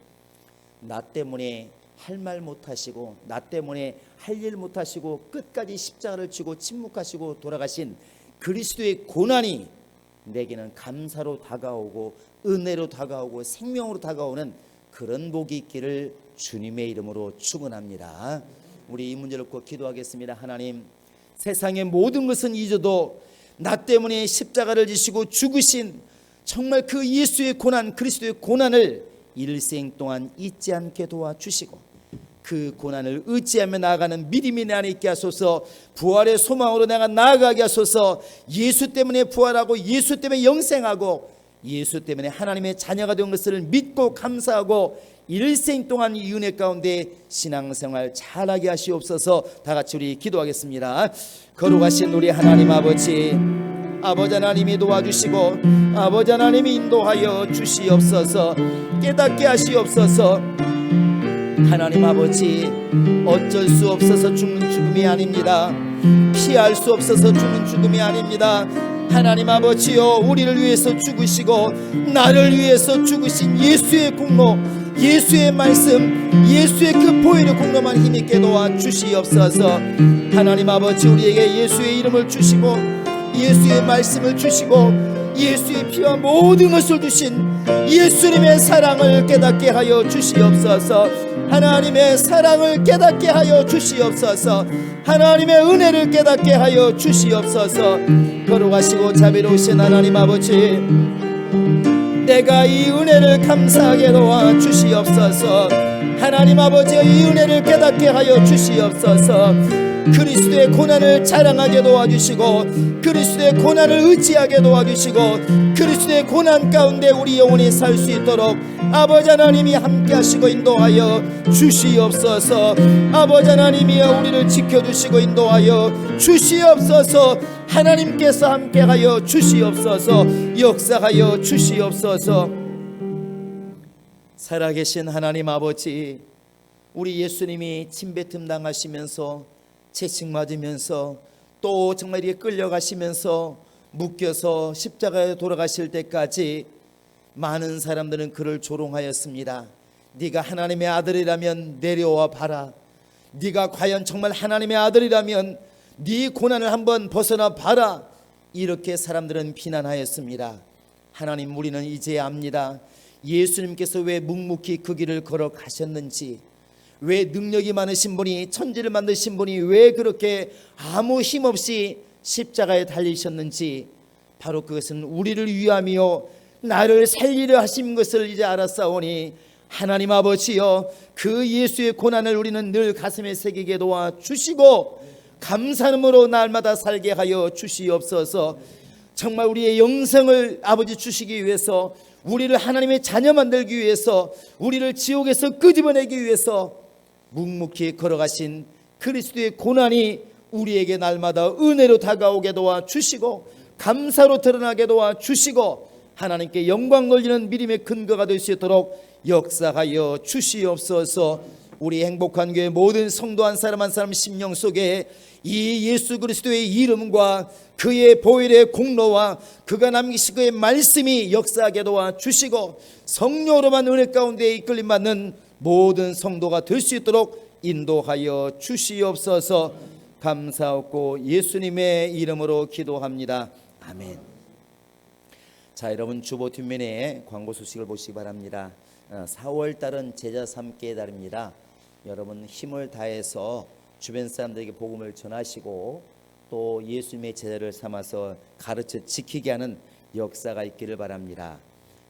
나 때문에 할 말 못하시고 나 때문에 할 일 못하시고 끝까지 십자가를 지고 침묵하시고 돌아가신 그리스도의 고난이 내게는 감사로 다가오고 은혜로 다가오고 생명으로 다가오는 그런 복이 있기를 주님의 이름으로 축원합니다. 우리 이 문제를 꼭 기도하겠습니다. 하나님, 세상의 모든 것은 잊어도 나 때문에 십자가를 지시고 죽으신 정말 그 예수의 고난, 그리스도의 고난을 일생 동안 잊지 않게 도와주시고 그 고난을 의지하며 나아가는 믿음이 내 안에 있게 하소서. 부활의 소망으로 내가 나아가게 하소서. 예수 때문에 부활하고 예수 때문에 영생하고 예수 때문에 하나님의 자녀가 된 것을 믿고 감사하고 일생 동안 이 은혜 가운데 신앙생활 잘하게 하시옵소서. 다 같이 우리 기도하겠습니다. 거룩하신 우리 하나님 아버지, 아버지 하나님이 도와주시고 아버지 하나님이 인도하여 주시옵소서. 깨닫게 하시옵소서. 하나님 아버지, 어쩔 수 없어서 죽는 죽음이 아닙니다. 피할 수 없어서 죽는 죽음이 아닙니다. 하나님 아버지요, 우리를 위해서 죽으시고 나를 위해서 죽으신 예수의 공로, 예수의 말씀, 예수의 그 보혈의 공로만 힘있게 도와주시옵소서. 하나님 아버지, 우리에게 예수의 이름을 주시고 예수의 말씀을 주시고 예수의 피와 모든 것을 주신 예수님의 사랑을 깨닫게 하여 주시옵소서. 하나님의 사랑을 깨닫게 하여 주시옵소서. 하나님의 은혜를 깨닫게 하여 주시옵소서. 거룩하시고 자비로우신 하나님 아버지, 내가 이 은혜를 감사하게 도와 주시옵소서. 하나님 아버지의 이 은혜를 깨닫게 하여 주시옵소서. 그리스도의 고난을 자랑하게 도와주시고 그리스도의 고난을 의지하게 도와주시고 그리스도의 고난 가운데 우리 영혼이 살 수 있도록 아버지 하나님이 함께 하시고 인도하여 주시옵소서. 아버지 하나님이여, 우리를 지켜주시고 인도하여 주시옵소서. 하나님께서 함께하여 주시옵소서. 역사하여 주시옵소서. 살아계신 하나님 아버지, 우리 예수님이 침뱉음 당하시면서 채찍 맞으면서 또 정말 이렇게 끌려가시면서 묶여서 십자가에 돌아가실 때까지 많은 사람들은 그를 조롱하였습니다. 네가 하나님의 아들이라면 내려와 봐라. 네가 과연 정말 하나님의 아들이라면 네 고난을 한번 벗어나 봐라. 이렇게 사람들은 비난하였습니다. 하나님, 우리는 이제 압니다. 예수님께서 왜 묵묵히 그 길을 걸어가셨는지, 왜 능력이 많으신 분이, 천지를 만드신 분이 왜 그렇게 아무 힘없이 십자가에 달리셨는지, 바로 그것은 우리를 위함이요 나를 살리려 하신 것을 이제 알았사오니 하나님 아버지여, 그 예수의 고난을 우리는 늘 가슴에 새기게 도와주시고 감사함으로 날마다 살게 하여 주시옵소서. 정말 우리의 영생을 아버지 주시기 위해서, 우리를 하나님의 자녀 만들기 위해서, 우리를 지옥에서 끄집어내기 위해서 묵묵히 걸어가신 그리스도의 고난이 우리에게 날마다 은혜로 다가오게 도와주시고 감사로 드러나게 도와주시고 하나님께 영광 돌리는 믿음의 근거가 될 수 있도록 역사하여 주시옵소서. 우리 행복한 교회 모든 성도 한 사람 한 사람 심령 속에 이 예수 그리스도의 이름과 그의 보혈의 공로와 그가 남기신 그의 말씀이 역사하게 도와주시고 성령으로만 은혜 가운데 이끌림 받는 모든 성도가 될 수 있도록 인도하여 주시옵소서. 감사하고 예수님의 이름으로 기도합니다. 아멘. 자, 여러분 주보 뒷면에 광고 소식을 보시기 바랍니다. 4월 달은 제자 삼기의 달입니다. 여러분 힘을 다해서 주변 사람들에게 복음을 전하시고 또 예수님의 제자를 삼아서 가르쳐 지키게 하는 역사가 있기를 바랍니다.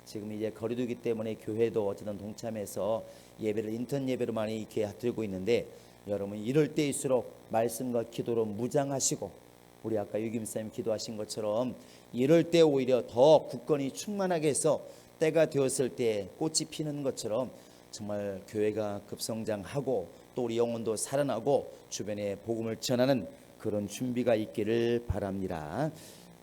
지금 이제 거리두기 때문에 교회도 어쨌든 동참해서 예배를 인터넷 예배로 많이 이렇게 드리고 있는데, 여러분 이럴 때일수록 말씀과 기도로 무장하시고, 우리 아까 유김사님 기도하신 것처럼 이럴 때 오히려 더 굳건히 충만하게 해서 때가 되었을 때 꽃이 피는 것처럼 정말 교회가 급성장하고 또 우리 영혼도 살아나고 주변에 복음을 전하는 그런 준비가 있기를 바랍니다.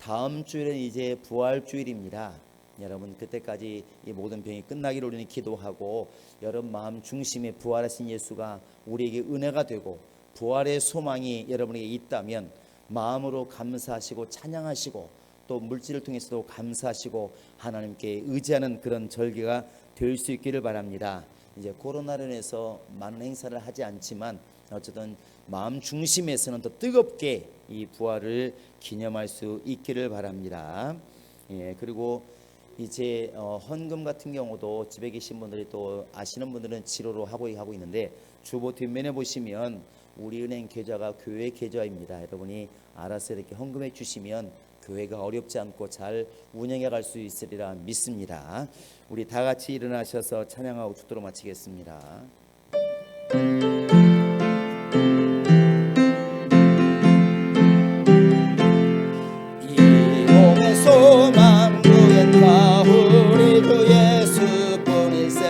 다음 주일은 이제 부활주일입니다. 여러분 그때까지 이 모든 병이 끝나기를 우리는 기도하고, 여러분 마음 중심에 부활하신 예수가 우리에게 은혜가 되고 부활의 소망이 여러분에게 있다면 마음으로 감사하시고 찬양하시고 또 물질을 통해서도 감사하시고 하나님께 의지하는 그런 절기가 될 수 있기를 바랍니다. 이제 코로나로 인해서 많은 행사를 하지 않지만 어쨌든 마음 중심에서는 더 뜨겁게 이 부활을 기념할 수 있기를 바랍니다. 예, 그리고 이제 헌금 같은 경우도 집에 계신 분들이 또 아시는 분들은 지로로 하고 있는데, 주보 뒷면에 보시면 우리 은행 계좌가 교회 계좌입니다. 여러분이 알아서 이렇게 헌금해 주시면 교회가 어렵지 않고 잘 운영해 갈 수 있으리라 믿습니다. 우리 다 같이 일어나셔서 찬양하고 축도로 마치겠습니다. 이 몸의 소망 구했다 우리 주 예수뿐일세.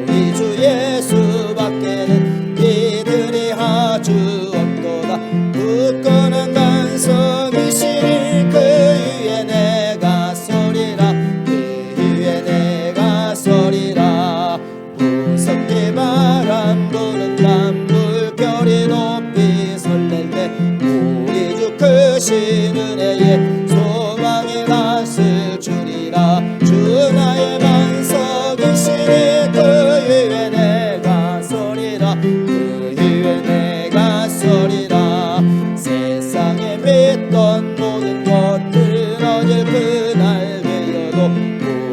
우리 주 예수밖에는 이들이 아주 없도다. 굳건한 반석이시니 그 위에 내가 서리라. 그 위에 내가 서리라. 무섭게 바람 부는 밤 물결이 높이 설렐 때 우리 주 크신 은혜에 소망의 낯을 주리라. 주 나의 반석이시니 그 위에 내가 서리라. 그 위에 내가 서리라. 세상에 믿던 모든 것들 어질 그날 되어도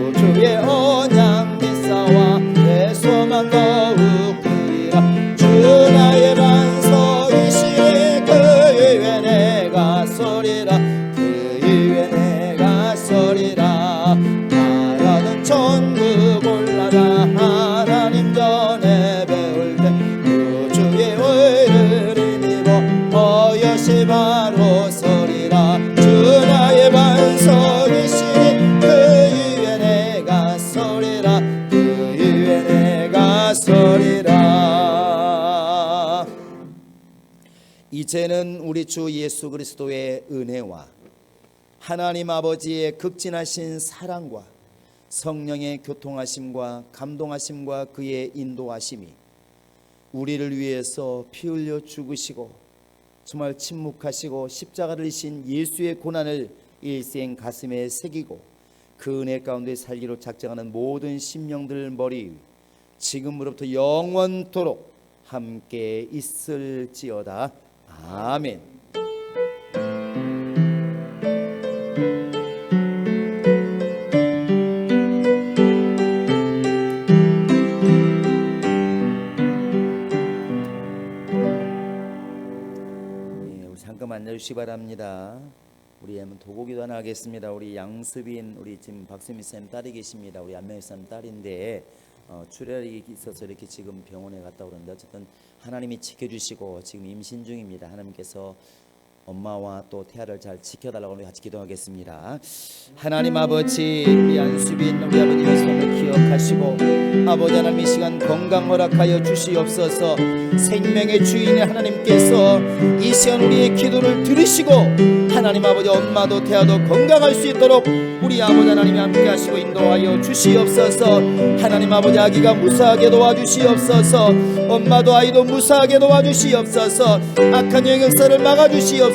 우주의 언약 미사와 내 소망 더욱 크리라. 주 나의 반석이시니 그 위에 내가 서리라. 그 위에 내가 서리라. 바라던 천국 올라가 하나님 전에 배울 때 우주의 의를 힘입어 어여시 바로 서리라. 주 나의 반석이시니 그 위에 내가 서리라. 그 위에 내가 서리라. 이제는 우리 주 예수 그리스도의 은혜와 하나님 아버지의 극진하신 사랑과 성령의 교통하심과 감동하심과 그의 인도하심이 우리를 위해서 피 흘려 죽으시고 정말 침묵하시고 십자가를 지신 예수의 고난을 일생 가슴에 새기고 그 은혜 가운데 살기로 작정하는 모든 심령들 머리 위 지금으로부터 영원토록 함께 있을지어다. 아멘. 잠깐 앉아주시기 바랍니다. 우리 한번 도고기도 하나 하겠습니다. 우리 양수빈 우리 지금 박수미 쌤 딸이 계십니다. 우리 안명희 쌤 딸인데 출혈이 있어서 이렇게 지금 병원에 갔다 오는데 어쨌든 하나님이 지켜주시고 지금 임신 중입니다. 하나님께서 엄마와 또 태아를 잘 지켜달라고 우리 같이 기도하겠습니다. 하나님 아버지, 우리 안수빈 우리 아버지 예수님을 기억하시고 아버지 하나님 이 시간 건강 허락하여 주시옵소서. 생명의 주인의 하나님께서 이 시간 우리의 기도를 들으시고 하나님 아버지 엄마도 태아도 건강할 수 있도록 우리 아버지 하나님이 함께 하시고 인도하여 주시옵소서. 하나님 아버지 아기가 무사하게 도와주시옵소서. 엄마도 아이도 무사하게 도와주시옵소서. 악한 영역사를 막아주시옵소서.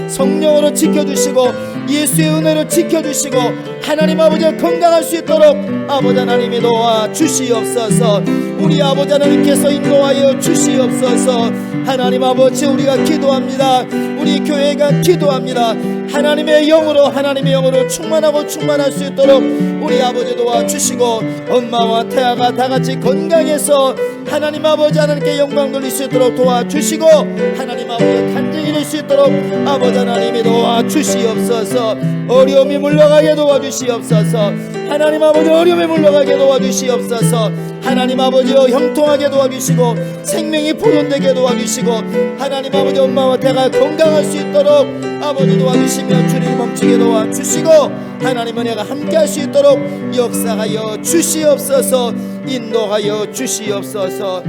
성령으로 지켜주시고 예수의 은혜로 지켜주시고 하나님 아버지가 건강할 수 있도록 아버지 하나님이 도와주시옵소서. 우리 아버지 하나님께서 인도하여 주시옵소서. 하나님 아버지 우리가 기도합니다. 우리 교회가 기도합니다. 하나님의 영으로 충만하고 충만할 수 있도록 우리 아버지 도와주시고 엄마와 태아가 다같이 건강해서 하나님 아버지 하나님께 영광 돌릴 수 있도록 도와주시고 하나님 아버지가 간증이 될 수 있도록 아버지 하나님이 도와주시옵소서. 어려움이 물러가게 도와주시옵소서. 하나님 아버지 어려움이 물러가게 도와주시옵소서. 하나님 아버지여 형통하게 도와주시고 생명이 보존되게 도와주시고 하나님 아버지 엄마와 태가 건강할 수 있도록 아버지 도와주시며 주님 멈추게 도와주시고 하나님 은혜가 함께할 수 있도록 역사하여 주시옵소서. 인도하여 주시옵소서.